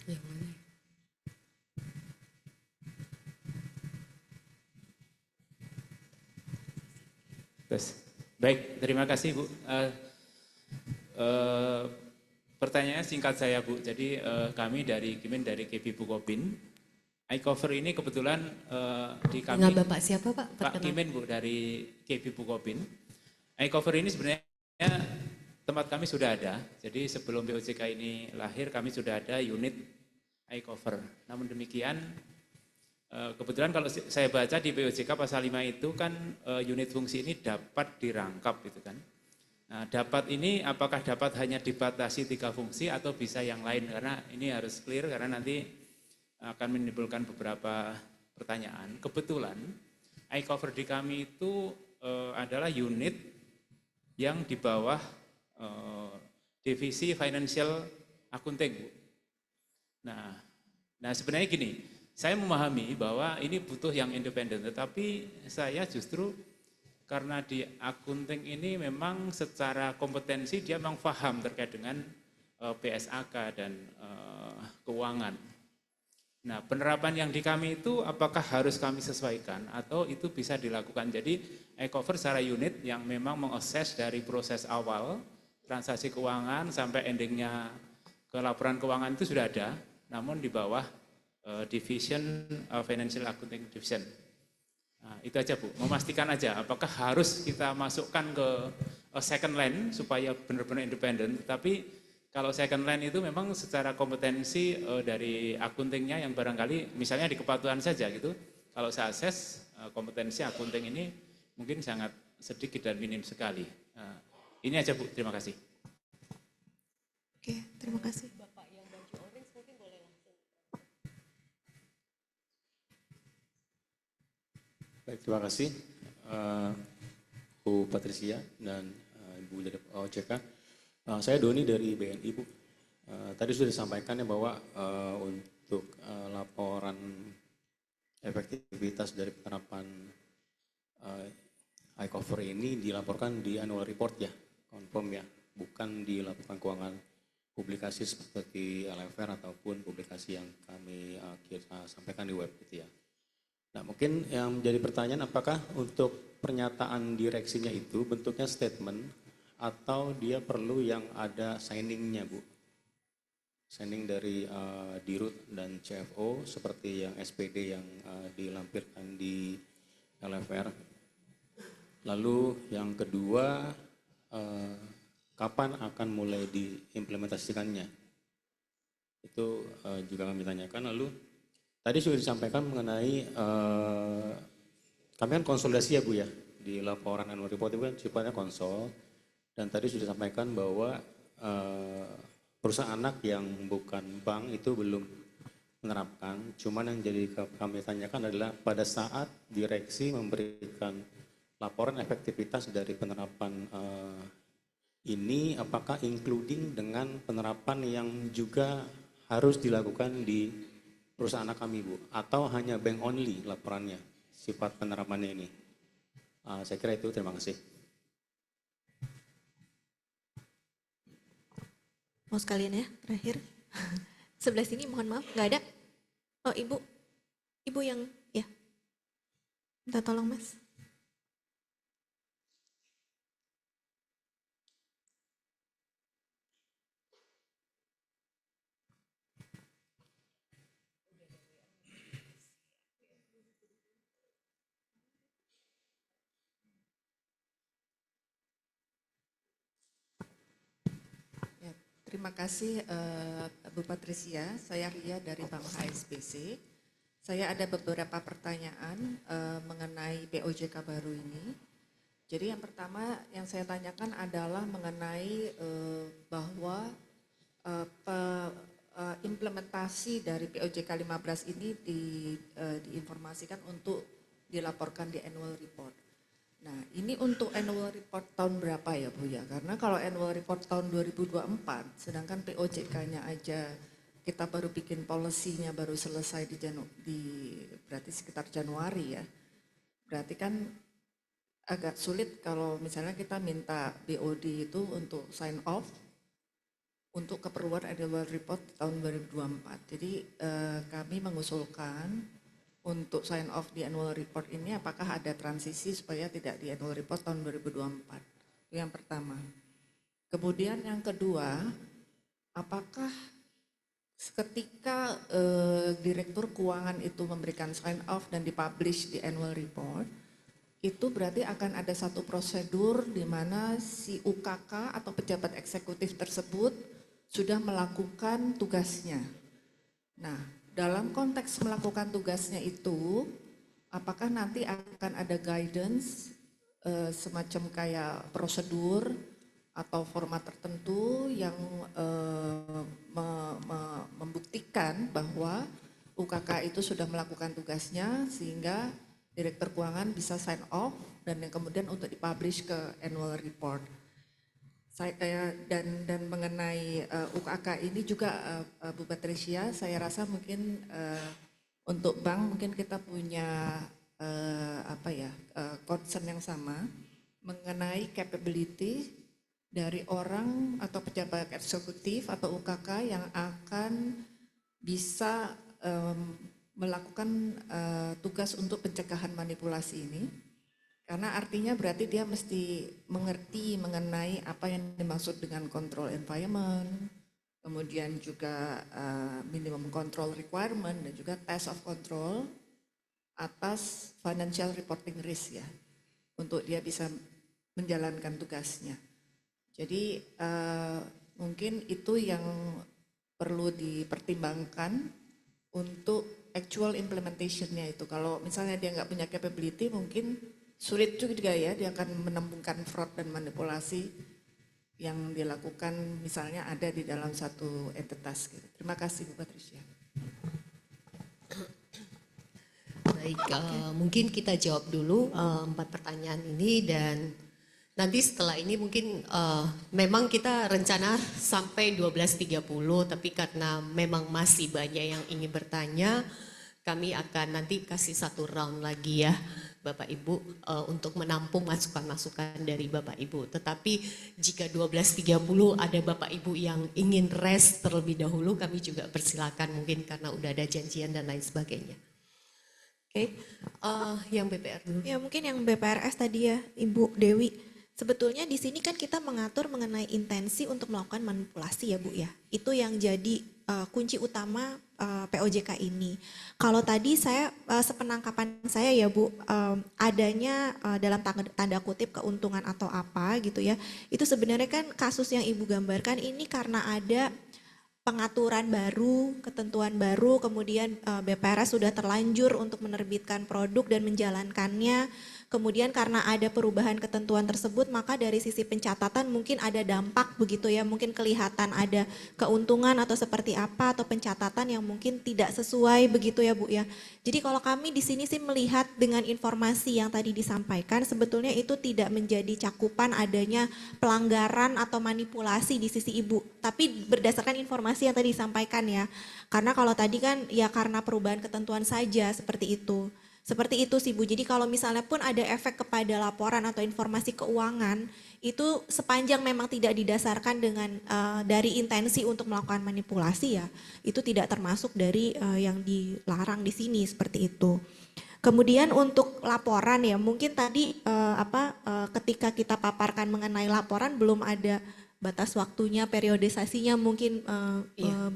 Yang mana? Baik, terima kasih Bu. Pertanyaannya singkat saya Bu. Jadi kami dari KB Bukopin, iCover ini kebetulan di kami. Dengan Bapak siapa Pak? Pak Kimin Bu dari KB Bukopin. iCover ini sebenarnya tempat kami sudah ada. Jadi sebelum POJK ini lahir kami sudah ada unit iCover. Namun demikian kebetulan kalau saya baca di POJK pasal 5 itu kan unit fungsi ini dapat dirangkap gitu kan. Nah, dapat ini apakah dapat hanya dibatasi 3 fungsi atau bisa yang lain, karena ini harus clear karena nanti akan menimbulkan beberapa pertanyaan. Kebetulan iCover di kami itu adalah unit yang di bawah divisi financial akunting, Bu. Nah sebenarnya gini, saya memahami bahwa ini butuh yang independen, tetapi saya justru karena di akunting ini memang secara kompetensi dia memang paham terkait dengan PSAK dan keuangan. Nah, penerapan yang di kami itu apakah harus kami sesuaikan atau itu bisa dilakukan. Jadi iCover secara unit yang memang mengakses dari proses awal transaksi keuangan sampai endingnya ke laporan keuangan itu sudah ada, namun di bawah division financial accounting division. Nah, itu aja Bu, memastikan aja apakah harus kita masukkan ke second line supaya benar-benar independen, tapi kalau second line itu memang secara kompetensi dari akuntingnya yang barangkali misalnya di kepatuhan saja gitu. Kalau saya akses kompetensi akunting ini mungkin sangat sedikit dan minim sekali. Ini aja Bu, terima kasih. Oke, terima kasih. Baik, terima kasih Bu Patricia dan Ibu dari OJK. Saya Doni dari BNI, Bu. Tadi sudah disampaikan ya bahwa untuk laporan efektivitas dari penerapan iCover ini dilaporkan di annual report ya, confirm ya, bukan di laporan keuangan publikasi seperti LFR ataupun publikasi yang kami kita sampaikan di web gitu ya. Nah mungkin yang menjadi pertanyaan apakah untuk pernyataan direksinya itu bentuknya statement atau dia perlu yang ada signingnya Bu, signing dari Dirut dan CFO seperti yang SPD yang dilampirkan di LFR. Lalu yang kedua, kapan akan mulai diimplementasikannya? Itu juga kami tanyakan. Lalu tadi sudah disampaikan mengenai kami kan konsolidasi ya Bu ya, di laporan annual report itu kan sifatnya konsol. Dan tadi sudah disampaikan bahwa perusahaan anak yang bukan bank itu belum menerapkan. Cuman yang jadi kami tanyakan adalah pada saat direksi memberikan laporan efektivitas dari penerapan ini, apakah including dengan penerapan yang juga harus dilakukan di perusahaan anak kami Bu? Atau hanya bank only laporannya, sifat penerapannya ini? Saya kira itu, terima kasih. Mau sekalian ya, terakhir. Sebelah sini mohon maaf, nggak ada. Oh Ibu, Ibu yang, ya. Minta tolong Mas. Terima kasih Bu Patricia, saya Ria dari Bank HSBC. Saya ada beberapa pertanyaan mengenai POJK baru ini. Jadi yang pertama yang saya tanyakan adalah mengenai bahwa implementasi dari POJK 15 ini diinformasikan untuk dilaporkan di annual report. Nah, ini untuk annual report tahun berapa ya Bu ya? Karena kalau annual report tahun 2024, sedangkan POJK-nya aja kita baru bikin policy-nya baru selesai berarti sekitar Januari ya. Berarti kan agak sulit kalau misalnya kita minta BOD itu untuk sign off untuk keperluan annual report tahun 2024. Jadi kami mengusulkan untuk sign off di annual report ini apakah ada transisi supaya tidak di annual report tahun 2024. Itu yang pertama. Kemudian yang kedua, apakah ketika direktur keuangan itu memberikan sign off dan dipublish di annual report, itu berarti akan ada satu prosedur di mana si UKK atau pejabat eksekutif tersebut sudah melakukan tugasnya. Nah, dalam konteks melakukan tugasnya itu, apakah nanti akan ada guidance semacam kayak prosedur atau format tertentu yang membuktikan bahwa UKK itu sudah melakukan tugasnya sehingga direktur keuangan bisa sign off dan yang kemudian untuk dipublish ke annual report. dan mengenai UKK ini juga Bu Patricia, saya rasa mungkin untuk bank mungkin kita punya concern yang sama mengenai capability dari orang atau pejabat eksekutif atau UKK yang akan bisa melakukan tugas untuk pencegahan manipulasi ini. Karena artinya berarti dia mesti mengerti mengenai apa yang dimaksud dengan control environment, kemudian juga minimum control requirement dan juga test of control atas financial reporting risk ya, untuk dia bisa menjalankan tugasnya. Jadi mungkin itu yang perlu dipertimbangkan untuk actual implementation-nya itu. Kalau misalnya dia nggak punya capability mungkin sulit juga ya, dia akan menemukan fraud dan manipulasi yang dilakukan misalnya ada di dalam satu entitas. Gitu. Terima kasih Bu Patricia. Baik, mungkin kita jawab dulu 4 pertanyaan ini dan nanti setelah ini mungkin memang kita rencana sampai 12.30 tapi karena memang masih banyak yang ingin bertanya, kami akan nanti kasih satu round lagi ya Bapak Ibu untuk menampung masukan-masukan dari Bapak Ibu. Tetapi jika 12.30 ada Bapak Ibu yang ingin rest terlebih dahulu, kami juga persilakan mungkin karena udah ada janjian dan lain sebagainya. Oke, yang BPR dulu. Ya mungkin yang BPRS tadi ya Ibu Dewi. Sebetulnya di sini kan kita mengatur mengenai intensi untuk melakukan manipulasi ya Bu ya. Itu yang jadi kunci utama POJK ini. Kalau tadi saya sepenangkapan saya ya Bu, adanya dalam tanda kutip keuntungan atau apa gitu ya. Itu sebenarnya kan kasus yang Ibu gambarkan ini karena ada pengaturan baru, ketentuan baru, kemudian BPRS sudah terlanjur untuk menerbitkan produk dan menjalankannya. Kemudian karena ada perubahan ketentuan tersebut, maka dari sisi pencatatan mungkin ada dampak begitu ya, mungkin kelihatan ada keuntungan atau seperti apa, atau pencatatan yang mungkin tidak sesuai begitu ya Bu ya. Jadi kalau kami di sini sih melihat dengan informasi yang tadi disampaikan, sebetulnya itu tidak menjadi cakupan adanya pelanggaran atau manipulasi di sisi Ibu. Tapi berdasarkan informasi yang tadi disampaikan ya, karena kalau tadi kan ya karena perubahan ketentuan saja seperti itu. Seperti itu sih Bu, jadi kalau misalnya pun ada efek kepada laporan atau informasi keuangan, itu sepanjang memang tidak didasarkan dengan dari intensi untuk melakukan manipulasi ya, itu tidak termasuk dari yang dilarang di sini seperti itu. Kemudian untuk laporan ya, mungkin tadi ketika kita paparkan mengenai laporan belum ada batas waktunya, periodisasinya mungkin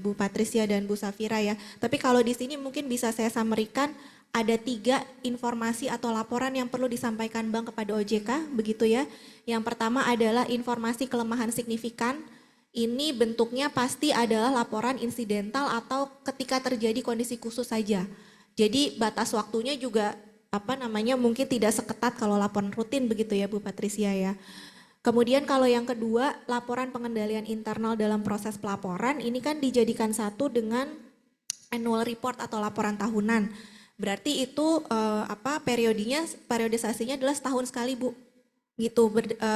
Bu Patricia dan Bu Safira ya. Tapi kalau di sini mungkin bisa saya summary-kan, ada 3 informasi atau laporan yang perlu disampaikan bank kepada OJK, begitu ya. Yang pertama adalah informasi kelemahan signifikan. Ini bentuknya pasti adalah laporan insidental atau ketika terjadi kondisi khusus saja. Jadi batas waktunya juga mungkin tidak seketat kalau laporan rutin begitu ya Bu Patricia ya. Kemudian kalau yang kedua, laporan pengendalian internal dalam proses pelaporan, ini kan dijadikan satu dengan annual report atau laporan tahunan. Berarti itu periodisasinya adalah setahun sekali Bu, gitu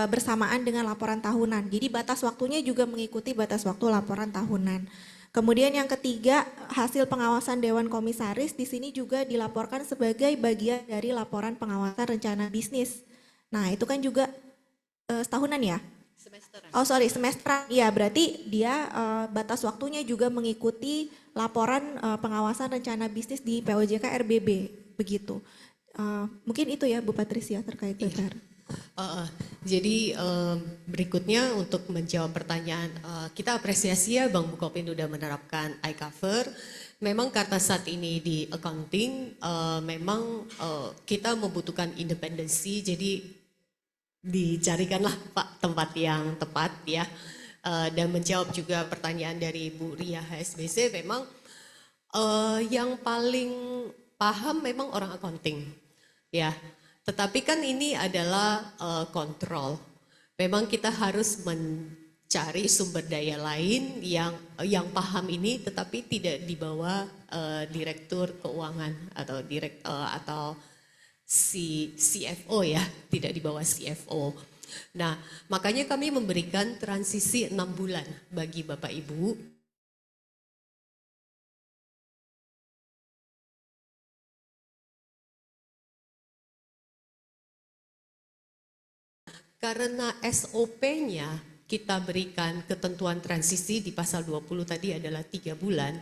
bersamaan dengan laporan tahunan. Jadi batas waktunya juga mengikuti batas waktu laporan tahunan. Kemudian yang ketiga, hasil pengawasan Dewan Komisaris di sini juga dilaporkan sebagai bagian dari laporan pengawasan rencana bisnis. Nah itu kan juga setahunan ya? Semesteran. Ya berarti dia batas waktunya juga mengikuti laporan pengawasan rencana bisnis di POJK RBB begitu. Mungkin itu ya Bu Patricia terkait BPR. Jadi berikutnya untuk menjawab pertanyaan, kita apresiasi ya Bank Bukopin sudah menerapkan iCover. Memang karena saat ini di accounting memang kita membutuhkan independensi, jadi dicarikanlah Pak tempat yang tepat ya. Dan menjawab juga pertanyaan dari Bu Ria HSBC, memang yang paling paham memang orang accounting ya. Tetapi kan ini adalah kontrol. Memang kita harus mencari sumber daya lain yang paham ini, tetapi tidak di bawah direktur keuangan atau CFO ya, tidak di bawah CFO. Nah, makanya kami memberikan transisi 6 bulan bagi Bapak Ibu. Karena SOP-nya kita berikan ketentuan transisi di pasal 20 tadi adalah 3 bulan,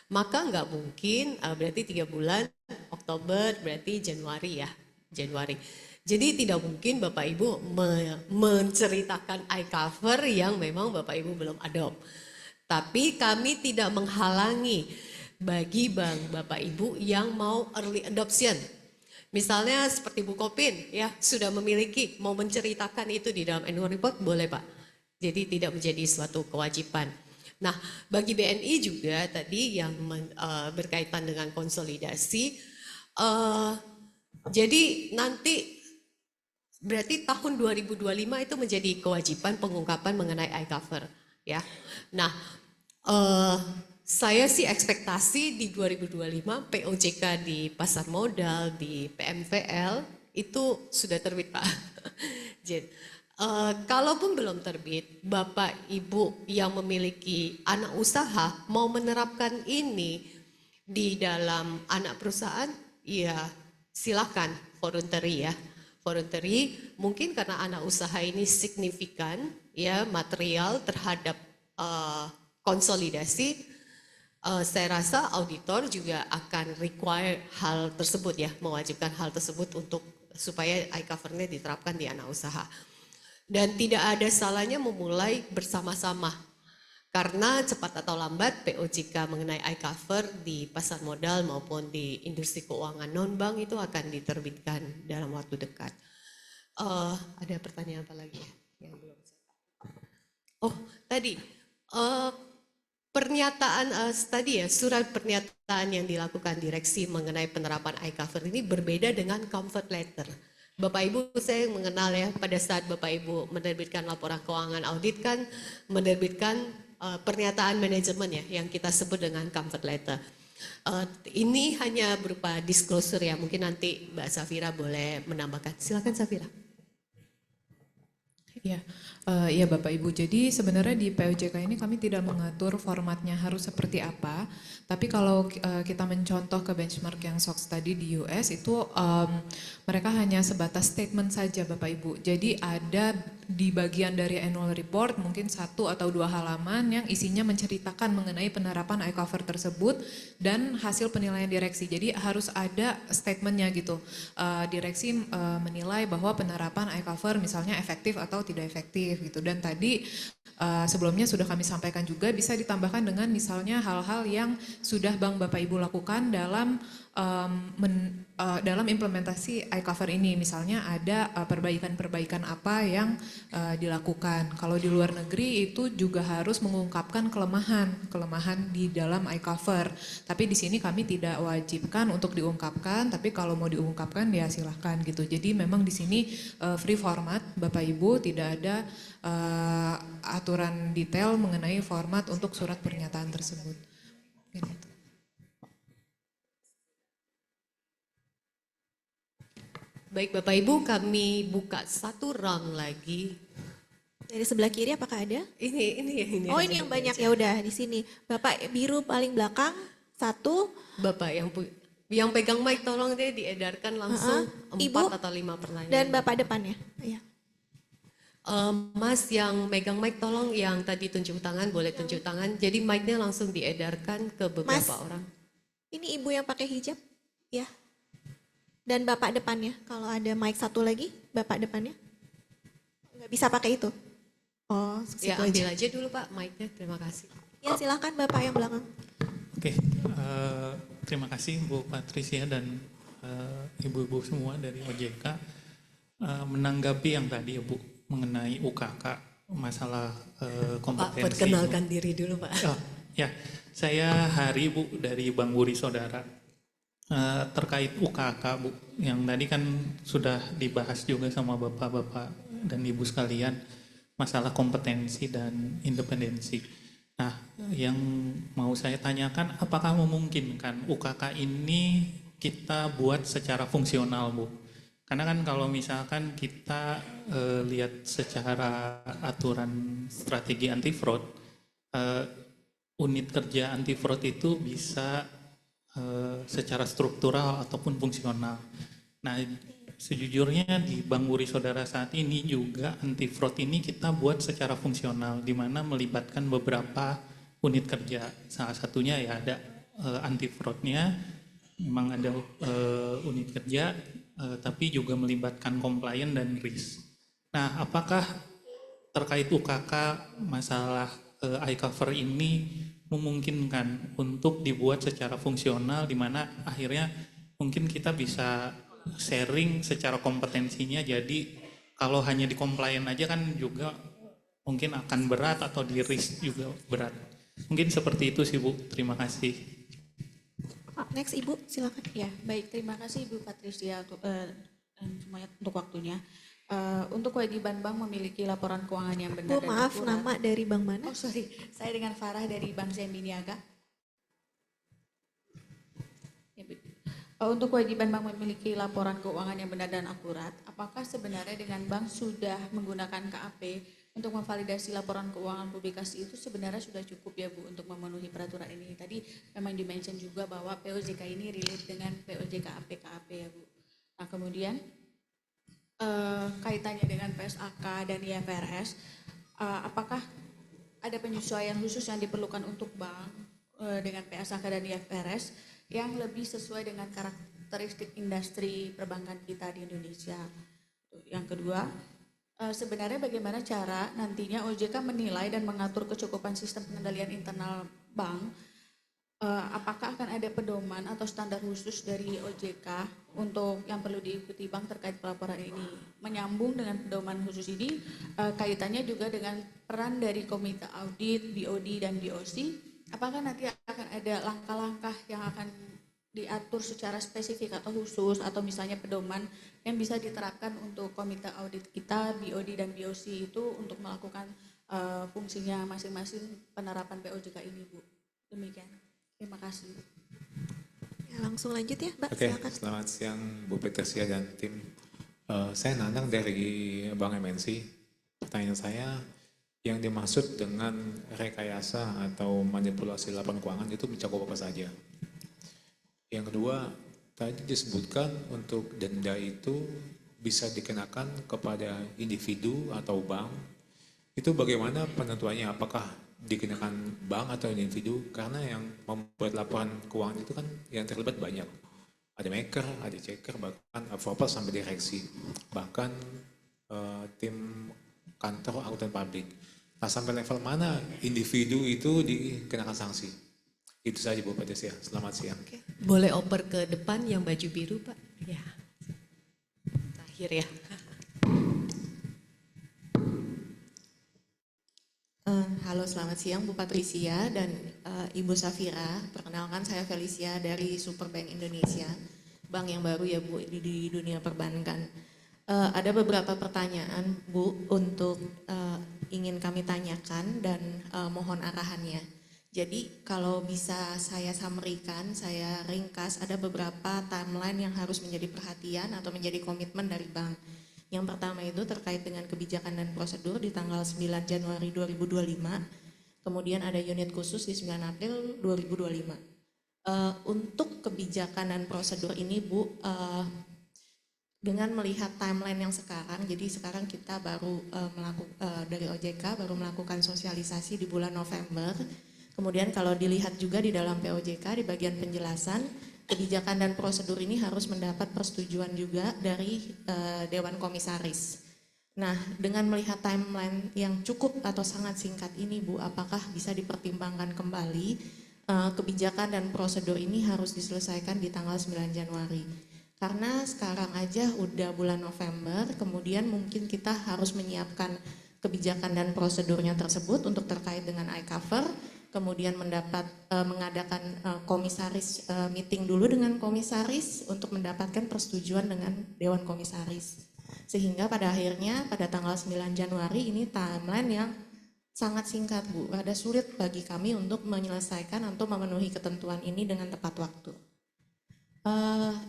maka nggak mungkin berarti 3 bulan, Oktober berarti Januari ya, Januari. Jadi tidak mungkin Bapak Ibu menceritakan iCover yang memang Bapak Ibu belum adopt. Tapi kami tidak menghalangi bagi Bapak Ibu yang mau early adoption. Misalnya seperti Bu Kopin ya sudah memiliki mau menceritakan itu di dalam annual report boleh Pak. Jadi tidak menjadi suatu kewajiban. Nah bagi BNI juga tadi yang berkaitan dengan konsolidasi. Jadi nanti berarti tahun 2025 itu menjadi kewajiban pengungkapan mengenai iCover ya. Nah saya sih ekspektasi di 2025 POJK di pasar modal, di PMVL itu sudah terbit Pak. Jadi, kalaupun belum terbit, Bapak Ibu yang memiliki anak usaha mau menerapkan ini di dalam anak perusahaan, ya silakan voluntary ya. Voluntary mungkin karena anak usaha ini signifikan ya material terhadap konsolidasi. Saya rasa auditor juga akan require hal tersebut ya, mewajibkan hal tersebut untuk supaya iCover-nya diterapkan di anak usaha. Dan tidak ada salahnya memulai bersama-sama. Karena cepat atau lambat POJK mengenai iCover di pasar modal maupun di industri keuangan non-bank itu akan diterbitkan dalam waktu dekat. Ada pertanyaan apa lagi yang belum? Oh tadi. Pernyataan tadi ya, surat pernyataan yang dilakukan direksi mengenai penerapan iCover ini berbeda dengan comfort letter. Bapak Ibu saya mengenal ya, pada saat Bapak Ibu menerbitkan laporan keuangan audit kan menerbitkan pernyataan manajemen ya, yang kita sebut dengan comfort letter. Ini hanya berupa disclosure ya, mungkin nanti Mbak Safira boleh menambahkan. Silakan Safira. Ya, ya Bapak Ibu. Jadi sebenarnya di POJK ini kami tidak mengatur formatnya harus seperti apa. Tapi kalau kita mencontoh ke benchmark yang SOX tadi di US itu mereka hanya sebatas statement saja Bapak Ibu. Jadi ada di bagian dari annual report mungkin 1 atau 2 halaman yang isinya menceritakan mengenai penerapan iCover tersebut dan hasil penilaian direksi. Jadi harus ada statementnya gitu. Direksi menilai bahwa penerapan iCover misalnya efektif atau tidak efektif gitu. Dan tadi sebelumnya sudah kami sampaikan juga bisa ditambahkan dengan misalnya hal-hal yang sudah Bank Bapak Ibu lakukan dalam dalam implementasi iCover ini. Misalnya ada perbaikan-perbaikan apa yang dilakukan. Kalau di luar negeri itu juga harus mengungkapkan kelemahan di dalam iCover. Tapi di sini kami tidak wajibkan untuk diungkapkan, tapi kalau mau diungkapkan ya silahkan gitu. Jadi memang di sini free format Bapak Ibu, tidak ada aturan detail mengenai format untuk surat pernyataan tersebut. Gitu. Baik Bapak Ibu, kami buka satu round lagi. Dari sebelah kiri apakah ada? Ini. Oh ini yang banyak ya udah di sini. Bapak biru paling belakang satu. Bapak yang pegang mic tolong dia diedarkan langsung 4 atau 5 pertanyaan. Dan Bapak depannya. Iya. Mas yang megang mic tolong yang tadi tunjuk tangan boleh tunjuk tangan. Jadi mic-nya langsung diedarkan ke beberapa orang. Ini ibu yang pakai hijab, ya. Dan Bapak depannya, kalau ada mic satu lagi, Bapak depannya. Nggak bisa pakai itu. Oh, ya ambil aja dulu Pak mic-nya, terima kasih. Ya silakan Bapak yang belakang. Oke, terima kasih Bu Patricia dan ibu-ibu semua dari OJK. Menanggapi yang tadi ya Bu, mengenai UKK, masalah kompetensi. Pak, perkenalkan diri dulu Pak. Oh, ya, saya Hari Bu dari Bank Buri Saudara. Terkait UKK Bu, yang tadi kan sudah dibahas juga sama Bapak-Bapak dan Ibu sekalian, masalah kompetensi dan independensi. Nah, yang mau saya tanyakan, apakah memungkinkan UKK ini kita buat secara fungsional Bu? Karena kan kalau misalkan kita lihat secara aturan strategi anti fraud, unit kerja anti fraud itu bisa secara struktural ataupun fungsional. Nah, sejujurnya di Bank Wuri Saudara saat ini juga anti fraud ini kita buat secara fungsional, di mana melibatkan beberapa unit kerja. Salah satunya ya ada anti fraudnya, memang ada unit kerja, tapi juga melibatkan compliance dan risk. Nah, apakah terkait UKK masalah iCover ini memungkinkan untuk dibuat secara fungsional, di mana akhirnya mungkin kita bisa sharing secara kompetensinya, jadi kalau hanya di compliance aja kan juga mungkin akan berat atau di risk juga berat. Mungkin seperti itu sih Bu, terima kasih. Next Ibu, silakan. Ya, baik, terima kasih Ibu Patricia semuanya untuk waktunya. Untuk kewajiban bank memiliki laporan keuangan yang benar Bu, dan maaf, akurat. nama dari bank mana? Oh sorry, saya dengan Farah dari Bank Zenbi Niaga. Ya, Bu. Untuk kewajiban bank memiliki laporan keuangan yang benar dan akurat, apakah sebenarnya dengan bank sudah menggunakan KAP untuk memvalidasi laporan keuangan publikasi itu sebenarnya sudah cukup ya Bu untuk memenuhi peraturan ini? Tadi memang dimention juga bahwa POJK ini relate dengan POJK KAP ya Bu. Nah kemudian kaitannya dengan PSAK dan IFRS, apakah ada penyesuaian khusus yang diperlukan untuk bank dengan PSAK dan IFRS yang lebih sesuai dengan karakteristik industri perbankan kita di Indonesia? Yang kedua, sebenarnya bagaimana cara nantinya OJK menilai dan mengatur kecukupan sistem pengendalian internal bank? Apakah akan ada pedoman atau standar khusus dari OJK untuk yang perlu diikuti bank terkait pelaporan ini? Menyambung dengan pedoman khusus ini, kaitannya juga dengan peran dari komite audit, BOD dan BOC. Apakah nanti akan ada langkah-langkah yang akan diatur secara spesifik atau khusus, atau misalnya pedoman yang bisa diterapkan untuk komite audit kita, BOD dan BOC itu untuk melakukan fungsinya masing-masing penerapan POJK ini Bu? Demikian. Terima kasih. Ya, langsung lanjut ya Mbak, Oke, silakan. selamat siang Bu Patricia dan tim. Saya Nanang dari Bank MNC. Pertanyaan saya, yang dimaksud dengan rekayasa atau manipulasi laporan keuangan itu mencakup apa saja? Yang kedua, tadi disebutkan untuk denda itu bisa dikenakan kepada individu atau bank. Itu bagaimana penentuannya? Apakah dikenakan bank atau individu? Karena yang membuat laporan keuangan itu kan yang terlibat banyak. Ada maker, ada checker, bahkan approval sampai direksi. Bahkan tim kantor akuntan publik. Nah, sampai level mana individu itu dikenakan sanksi? Itu saja Bu Patricia. Selamat siang. Oke. Boleh oper ke depan yang baju biru Pak? Ya. Terakhir ya. Halo, selamat siang Bu Patricia dan Ibu Safira. Perkenalkan, saya Felicia dari Superbank Indonesia, bank yang baru ya Bu di dunia perbankan. Ada beberapa pertanyaan Bu untuk ingin kami tanyakan dan mohon arahannya. Jadi kalau bisa saya summary-kan, saya ringkas, ada beberapa timeline yang harus menjadi perhatian atau menjadi komitmen dari bank. Yang pertama itu terkait dengan kebijakan dan prosedur di tanggal 9 Januari 2025, kemudian ada unit khusus di 9 April 2025. Untuk kebijakan dan prosedur ini Bu, dengan melihat timeline yang sekarang, jadi sekarang kita baru dari OJK baru melakukan sosialisasi di bulan November. Kemudian kalau dilihat juga di dalam POJK di bagian penjelasan, kebijakan dan prosedur ini harus mendapat persetujuan juga dari Dewan Komisaris. Nah, dengan melihat timeline yang cukup atau sangat singkat ini Bu, apakah bisa dipertimbangkan kembali kebijakan dan prosedur ini harus diselesaikan di tanggal 9 Januari? Karena sekarang aja udah bulan November, kemudian mungkin kita harus menyiapkan kebijakan dan prosedurnya tersebut untuk terkait dengan iCover, kemudian mengadakan komisaris meeting dulu dengan komisaris untuk mendapatkan persetujuan dengan Dewan Komisaris. Sehingga pada akhirnya pada tanggal 9 Januari ini timeline yang sangat singkat Bu, rada sulit bagi kami untuk menyelesaikan atau memenuhi ketentuan ini dengan tepat waktu.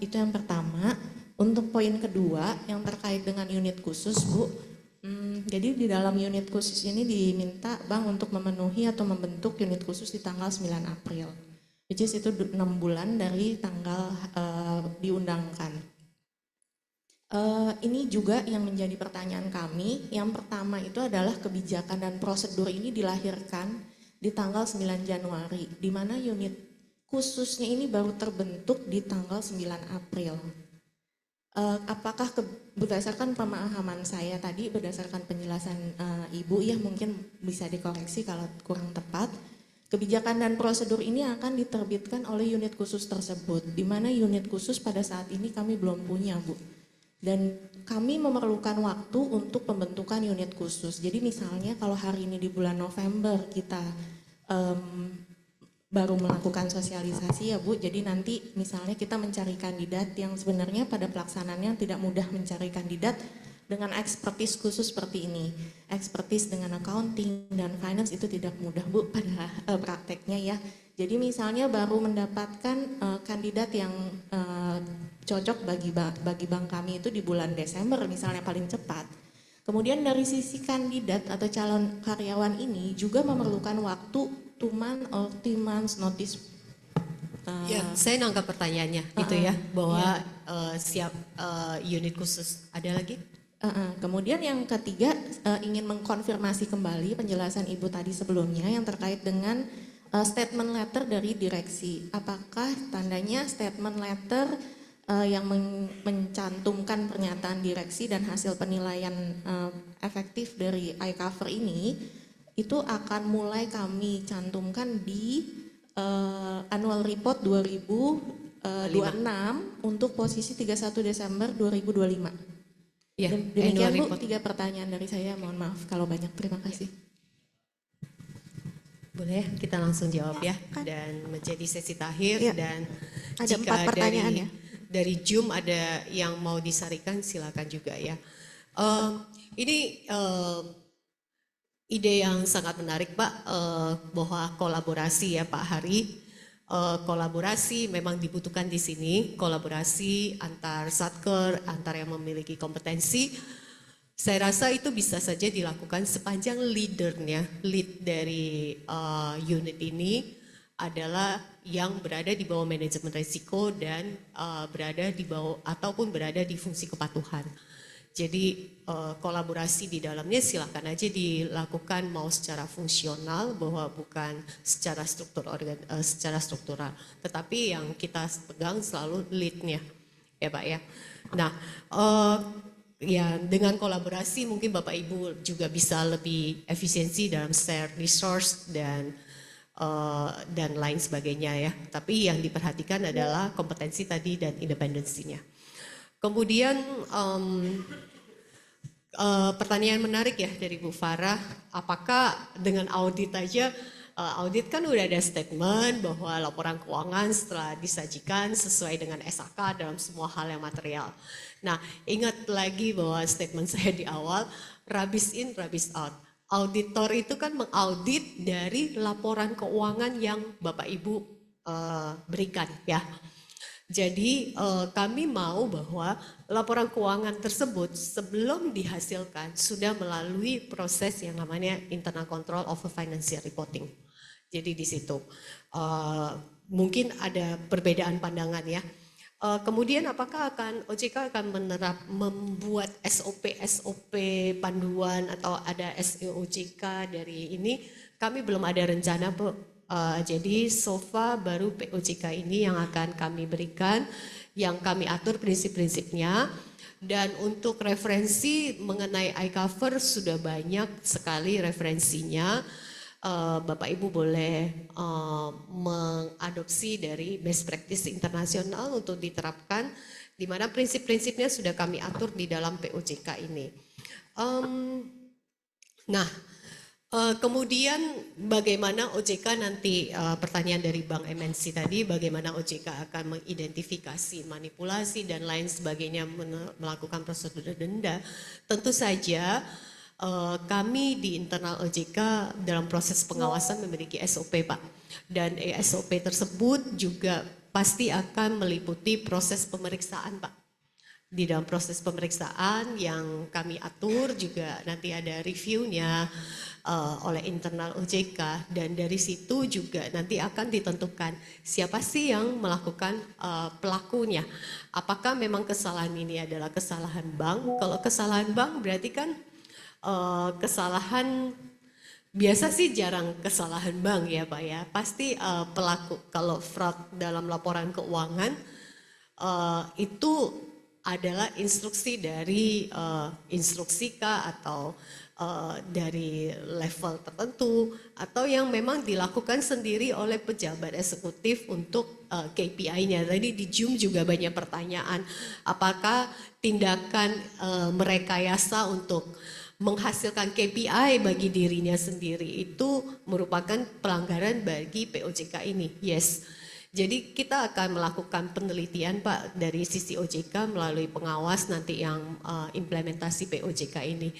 Itu yang pertama. Untuk poin kedua yang terkait dengan unit khusus, Bu, jadi di dalam unit khusus ini diminta bank untuk memenuhi atau membentuk unit khusus di tanggal 9 April. Which is itu 6 bulan dari tanggal diundangkan. Ini juga yang menjadi pertanyaan kami. Yang pertama itu adalah kebijakan dan prosedur ini dilahirkan di tanggal 9 Januari, di mana unit khususnya ini baru terbentuk di tanggal 9 April. Apakah berdasarkan pemahaman saya tadi, berdasarkan penjelasan Ibu ya, mungkin bisa dikoreksi kalau kurang tepat, kebijakan dan prosedur ini akan diterbitkan oleh unit khusus tersebut, di mana unit khusus pada saat ini kami belum punya, Bu. Dan kami memerlukan waktu untuk pembentukan unit khusus. Jadi misalnya kalau hari ini di bulan November kita baru melakukan sosialisasi ya Bu, jadi nanti misalnya kita mencari kandidat yang sebenarnya pada pelaksanaannya tidak mudah mencari kandidat dengan expertise khusus seperti ini. Expertise dengan accounting dan finance itu tidak mudah Bu pada prakteknya ya. Jadi misalnya baru mendapatkan kandidat yang cocok bagi bank kami itu di bulan Desember misalnya paling cepat. Kemudian dari sisi kandidat atau calon karyawan ini juga memerlukan waktu 2 months or 3 months notice. Ya, saya nangkap pertanyaannya gitu ya, bahwa siap unit khusus. Ada lagi? Kemudian yang ketiga ingin mengkonfirmasi kembali penjelasan Ibu tadi sebelumnya yang terkait dengan statement letter dari direksi. Apakah tandanya statement letter yang mencantumkan pernyataan direksi dan hasil penilaian efektif dari iCover ini itu akan mulai kami cantumkan di annual report 2026 untuk posisi 31 Desember 2025. Ya, demikian Bu, 3 pertanyaan dari saya, mohon maaf kalau banyak, terima kasih. Boleh kita langsung jawab ya, dan menjadi sesi terakhir Ya. Dan Ada 4 pertanyaan ya. Dari Zoom ada yang mau disarikan silakan juga ya. Ini ide yang sangat menarik Pak, bahwa kolaborasi ya Pak Hari, kolaborasi memang dibutuhkan di sini, kolaborasi antar satker, antar yang memiliki kompetensi. Saya rasa itu bisa saja dilakukan sepanjang lead dari unit ini adalah yang berada di bawah manajemen risiko dan berada di bawah ataupun berada di fungsi kepatuhan. Jadi kolaborasi di dalamnya silakan aja dilakukan mau secara fungsional bahwa bukan secara struktural, tetapi yang kita pegang selalu lead-nya ya Pak ya. Nah, ya dengan kolaborasi mungkin Bapak Ibu juga bisa lebih efisiensi dalam share resource dan lain sebagainya ya. Tapi yang diperhatikan adalah kompetensi tadi dan independensinya. Kemudian pertanyaan menarik ya dari Bu Farah, apakah dengan audit aja, audit kan udah ada statement bahwa laporan keuangan setelah disajikan sesuai dengan SAK dalam semua hal yang material. Nah, ingat lagi bahwa statement saya di awal, rubbish in, rubbish out. Auditor itu kan mengaudit dari laporan keuangan yang Bapak Ibu berikan ya. Jadi kami mau bahwa laporan keuangan tersebut sebelum dihasilkan sudah melalui proses yang namanya internal control of financial reporting. Jadi di situ mungkin ada perbedaan pandangan ya. Kemudian apakah OJK akan membuat SOP panduan atau ada SEOJK dari ini? Kami belum ada rencana Bu. Jadi so far baru POJK ini yang akan kami berikan, yang kami atur prinsip-prinsipnya. Dan untuk referensi mengenai iCover sudah banyak sekali referensinya. Bapak Ibu boleh mengadopsi dari best practice internasional untuk diterapkan, di mana prinsip-prinsipnya sudah kami atur di dalam POJK ini. Kemudian bagaimana OJK nanti, pertanyaan dari Bank MNC tadi, bagaimana OJK akan mengidentifikasi manipulasi dan lain sebagainya melakukan prosedur denda. Tentu saja kami di internal OJK dalam proses pengawasan memiliki SOP Pak. Dan SOP tersebut juga pasti akan meliputi proses pemeriksaan Pak. di dalam proses pemeriksaan yang kami atur juga nanti ada reviewnya oleh internal OJK, dan dari situ juga nanti akan ditentukan siapa sih yang melakukan pelakunya. Apakah memang kesalahan ini adalah kesalahan bank? Kalau kesalahan bank berarti kan kesalahan biasa sih jarang kesalahan bank ya Pak ya. Pasti pelaku kalau fraud dalam laporan keuangan itu adalah instruksi dari instruksi kah atau dari level tertentu atau yang memang dilakukan sendiri oleh pejabat eksekutif untuk KPI-nya. Tadi di Zoom juga banyak pertanyaan, apakah tindakan merekayasa untuk menghasilkan KPI bagi dirinya sendiri itu merupakan pelanggaran bagi POJK ini? Yes. Jadi kita akan melakukan penelitian Pak dari sisi OJK melalui pengawas nanti yang implementasi POJK ini.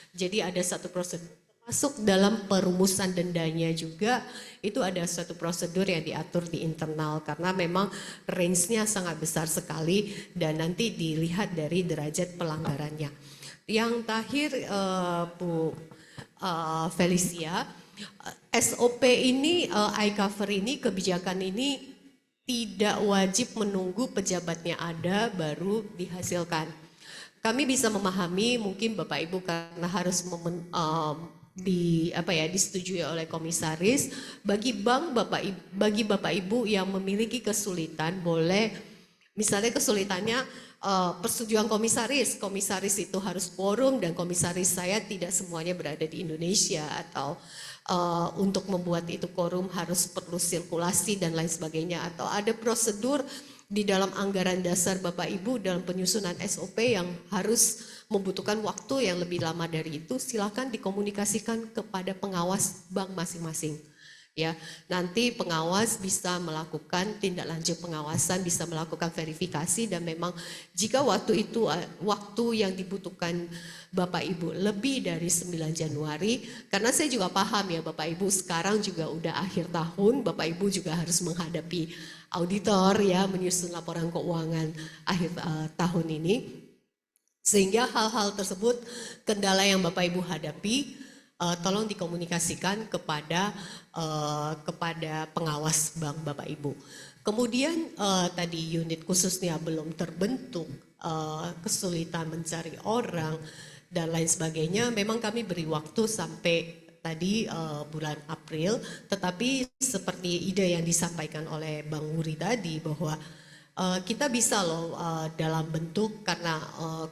Jadi ada satu prosedur masuk dalam perumusan dendanya juga, itu ada suatu prosedur yang diatur di internal karena memang range-nya sangat besar sekali dan nanti dilihat dari derajat pelanggarannya. Yang terakhir Bu Felicia, SOP ini, iCover ini, kebijakan ini tidak wajib menunggu pejabatnya ada baru dihasilkan. Kami bisa memahami mungkin Bapak Ibu karena harus disetujui oleh komisaris. Bagi bank bagi Bapak Ibu yang memiliki kesulitan boleh, misalnya kesulitannya persetujuan komisaris. Komisaris itu harus quorum dan komisaris saya tidak semuanya berada di Indonesia atau untuk membuat itu quorum harus perlu sirkulasi dan lain sebagainya, atau ada prosedur di dalam anggaran dasar Bapak Ibu dalam penyusunan SOP yang harus membutuhkan waktu yang lebih lama dari itu, silakan dikomunikasikan kepada pengawas bank masing-masing. Ya, nanti pengawas bisa melakukan tindak lanjut pengawasan, bisa melakukan verifikasi, dan memang jika waktu itu waktu yang dibutuhkan Bapak Ibu lebih dari 9 Januari, karena saya juga paham ya Bapak Ibu sekarang juga udah akhir tahun, Bapak Ibu juga harus menghadapi auditor ya, menyusun laporan keuangan akhir tahun ini, sehingga hal-hal tersebut kendala yang Bapak Ibu hadapi tolong dikomunikasikan kepada pengawas bank Bapak Ibu. Kemudian tadi unit khususnya belum terbentuk, kesulitan mencari orang dan lain sebagainya. Memang kami beri waktu sampai tadi bulan April, tetapi seperti ide yang disampaikan oleh Bang Wuri tadi bahwa kita bisa loh dalam bentuk karena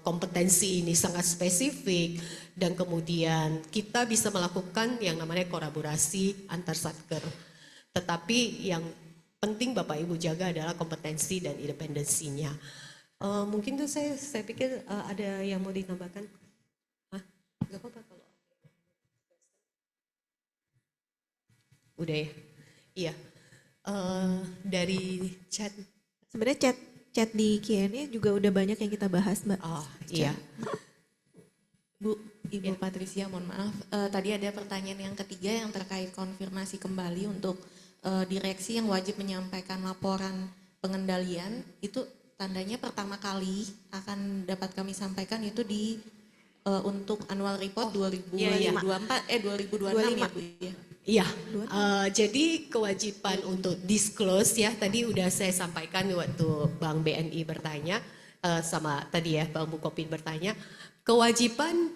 kompetensi ini sangat spesifik dan kemudian kita bisa melakukan yang namanya kolaborasi antar satker. Tetapi yang penting Bapak Ibu jaga adalah kompetensi dan independensinya. Mungkin tuh saya pikir ada yang mau ditambahkan? Hah? Gak apa-apa kalau. Udah ya? Iya. Dari chat. Sebenarnya chat di Q&A juga udah banyak yang kita bahas, Mbak. Oh iya. Bu, Ibu Patricia, mohon maaf. Tadi ada pertanyaan yang ketiga yang terkait konfirmasi kembali untuk direksi yang wajib menyampaikan laporan pengendalian. Itu tandanya pertama kali akan dapat kami sampaikan itu di untuk annual report 2024 2026 ya Bu ya. Iya, jadi kewajiban untuk disclose ya tadi udah saya sampaikan waktu Bank BNI bertanya sama tadi ya Bang Bukopin bertanya, kewajiban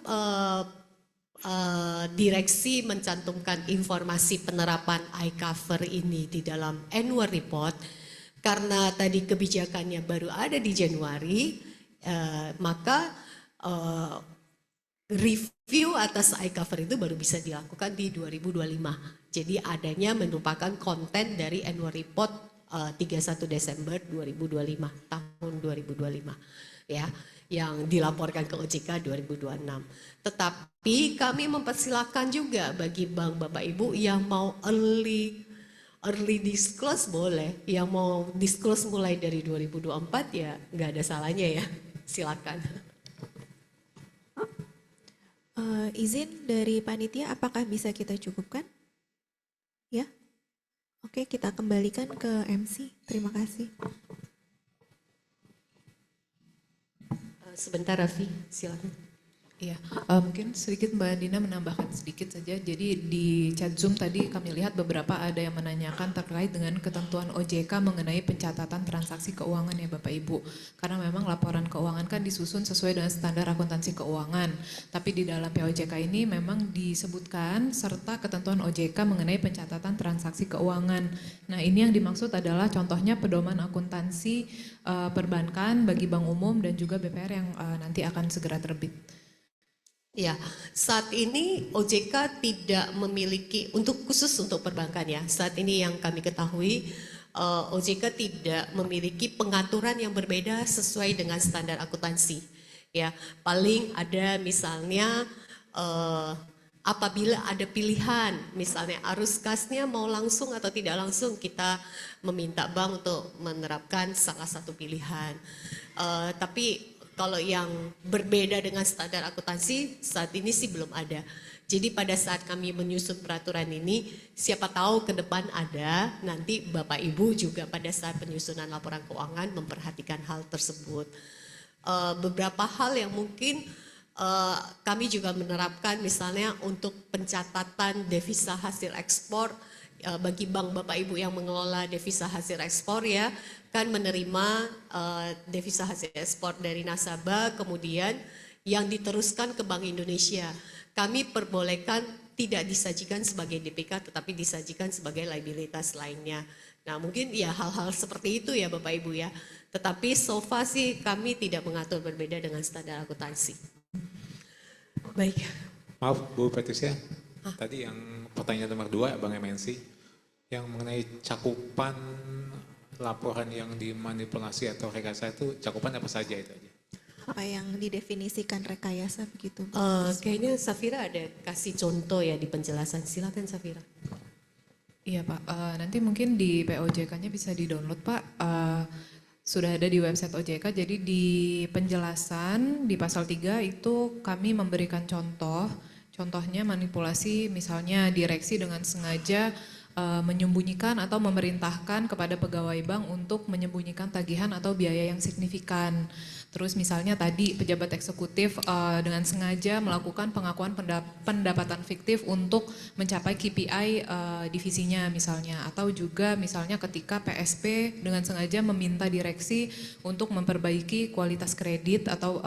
direksi mencantumkan informasi penerapan iCover ini di dalam annual report karena tadi kebijakannya baru ada di Januari, maka review atas iCover itu baru bisa dilakukan di 2025. Jadi adanya merupakan konten dari annual report 31 Desember 2025, tahun 2025 ya, yang dilaporkan ke OJK 2026. Tetapi kami mempersilahkan juga bagi bank Bapak Ibu yang mau early disclose boleh, yang mau disclose mulai dari 2024 ya nggak ada salahnya ya, silakan. Izin dari panitia, apakah bisa kita cukupkan? Ya, oke, kita kembalikan ke MC. Terima kasih. Sebentar Raffi, silakan. Iya, mungkin sedikit Mbak Dina menambahkan sedikit saja. Jadi di chat Zoom tadi kami lihat beberapa ada yang menanyakan terkait dengan ketentuan OJK mengenai pencatatan transaksi keuangan ya Bapak Ibu. Karena memang laporan keuangan kan disusun sesuai dengan standar akuntansi keuangan. Tapi di dalam POJK ini memang disebutkan serta ketentuan OJK mengenai pencatatan transaksi keuangan. Nah ini yang dimaksud adalah contohnya pedoman akuntansi perbankan bagi bank umum dan juga BPR yang nanti akan segera terbit. Ya, saat ini OJK tidak memiliki khusus untuk perbankan ya. Saat ini yang kami ketahui OJK tidak memiliki pengaturan yang berbeda sesuai dengan standar akuntansi. Ya, paling ada misalnya apabila ada pilihan, misalnya arus kasnya mau langsung atau tidak langsung, kita meminta bank untuk menerapkan salah satu pilihan. Tapi kalau yang berbeda dengan standar akuntansi saat ini sih belum ada. Jadi pada saat kami menyusun peraturan ini, siapa tahu ke depan ada, nanti Bapak Ibu juga pada saat penyusunan laporan keuangan memperhatikan hal tersebut. Beberapa hal yang mungkin kami juga menerapkan misalnya untuk pencatatan devisa hasil ekspor, bagi bank Bapak Ibu yang mengelola devisa hasil ekspor ya, kan menerima devisa hasil ekspor dari nasabah, kemudian yang diteruskan ke Bank Indonesia. Kami perbolehkan tidak disajikan sebagai DPK tetapi disajikan sebagai liabilitas lainnya. Nah mungkin ya hal-hal seperti itu ya Bapak Ibu ya. Tetapi so far sih kami tidak mengatur berbeda dengan standar akuntansi. Baik. Maaf Bu Patricia, tadi yang pertanyaan nomor 2 Bang MNC. Yang mengenai cakupan laporan yang dimanipulasi atau rekayasa itu cakupan apa saja itu aja? Apa yang didefinisikan rekayasa begitu? Kayaknya Safira ada kasih contoh ya di penjelasan. Silakan Safira. Iya Pak, nanti mungkin di POJK-nya bisa di-download Pak. Sudah ada di website OJK, jadi di penjelasan di pasal 3 itu kami memberikan contohnya manipulasi misalnya direksi dengan sengaja menyembunyikan atau memerintahkan kepada pegawai bank untuk menyembunyikan tagihan atau biaya yang signifikan. Terus misalnya tadi pejabat eksekutif dengan sengaja melakukan pengakuan pendapatan fiktif untuk mencapai KPI divisinya misalnya. Atau juga misalnya ketika PSP dengan sengaja meminta direksi untuk memperbaiki kualitas kredit atau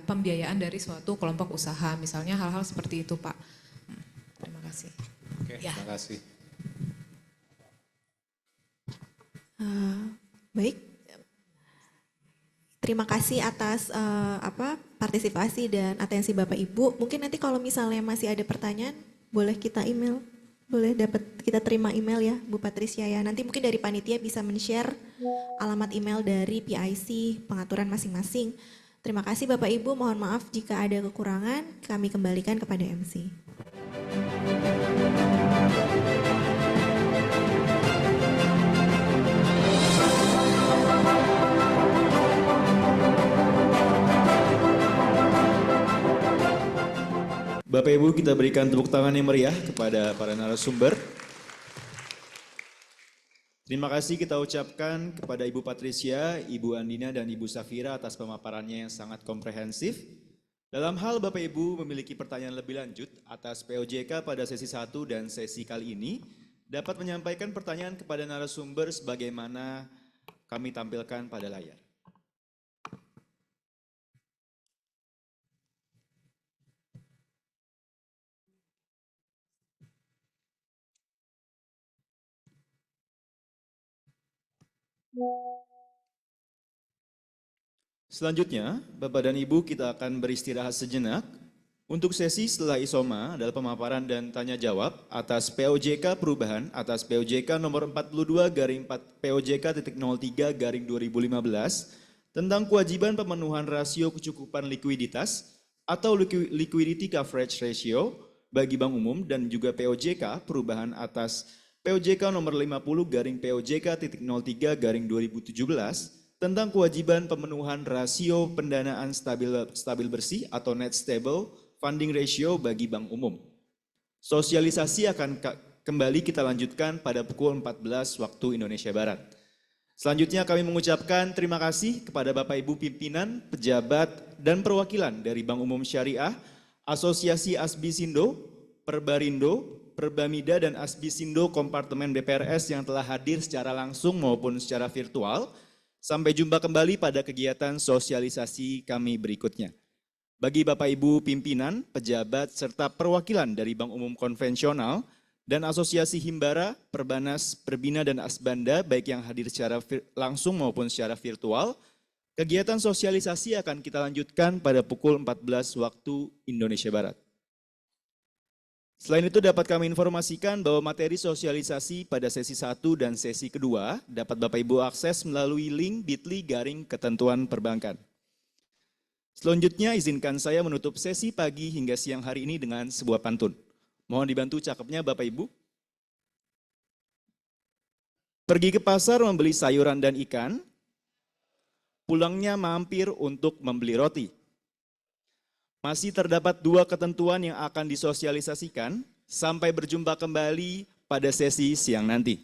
pembiayaan dari suatu kelompok usaha. Misalnya hal-hal seperti itu Pak. Terima kasih. Oke, terima kasih. Baik, terima kasih atas partisipasi dan atensi Bapak Ibu. Mungkin nanti kalau misalnya masih ada pertanyaan, boleh kita email, kita terima email ya Bu Patricia ya. Nanti mungkin dari panitia bisa men-share alamat email dari PIC pengaturan masing-masing. Terima kasih Bapak Ibu, mohon maaf jika ada kekurangan, kami kembalikan kepada MC. Bapak Ibu, kita berikan tepuk tangan yang meriah kepada para narasumber. Terima kasih kita ucapkan kepada Ibu Patricia, Ibu Andina, dan Ibu Safira atas pemaparannya yang sangat komprehensif. Dalam hal Bapak Ibu memiliki pertanyaan lebih lanjut atas POJK pada sesi 1 dan sesi kali ini, dapat menyampaikan pertanyaan kepada narasumber sebagaimana kami tampilkan pada layar. Selanjutnya, Bapak dan Ibu kita akan beristirahat sejenak. Untuk sesi setelah isoma adalah pemaparan dan tanya jawab atas POJK perubahan atas POJK nomor 42/POJK.03/2015 tentang kewajiban pemenuhan rasio kecukupan likuiditas atau liquidity coverage ratio bagi bank umum dan juga POJK perubahan atas POJK nomor 50/POJK.03/2017 tentang kewajiban pemenuhan rasio pendanaan stabil bersih atau net stable funding ratio bagi bank umum. Sosialisasi akan kembali kita lanjutkan pada pukul 14 waktu Indonesia Barat. Selanjutnya kami mengucapkan terima kasih kepada Bapak Ibu pimpinan, pejabat, dan perwakilan dari Bank Umum Syariah, Asosiasi Asbisindo, Perbarindo, Perbamida, dan Asbisindo Kompartemen BPRS yang telah hadir secara langsung maupun secara virtual. Sampai jumpa kembali pada kegiatan sosialisasi kami berikutnya. Bagi Bapak Ibu pimpinan, pejabat, serta perwakilan dari Bank Umum Konvensional, dan Asosiasi Himbara, Perbanas, Perbina, dan Asbanda, baik yang hadir secara langsung maupun secara virtual, kegiatan sosialisasi akan kita lanjutkan pada pukul 14 waktu Indonesia Barat. Selain itu dapat kami informasikan bahwa materi sosialisasi pada sesi 1 dan sesi kedua dapat Bapak Ibu akses melalui link bit.ly/ketentuan perbankan. Selanjutnya izinkan saya menutup sesi pagi hingga siang hari ini dengan sebuah pantun. Mohon dibantu cakepnya Bapak Ibu. Pergi ke pasar membeli sayuran dan ikan, pulangnya mampir untuk membeli roti. Masih terdapat 2 ketentuan yang akan disosialisasikan, sampai berjumpa kembali pada sesi siang nanti.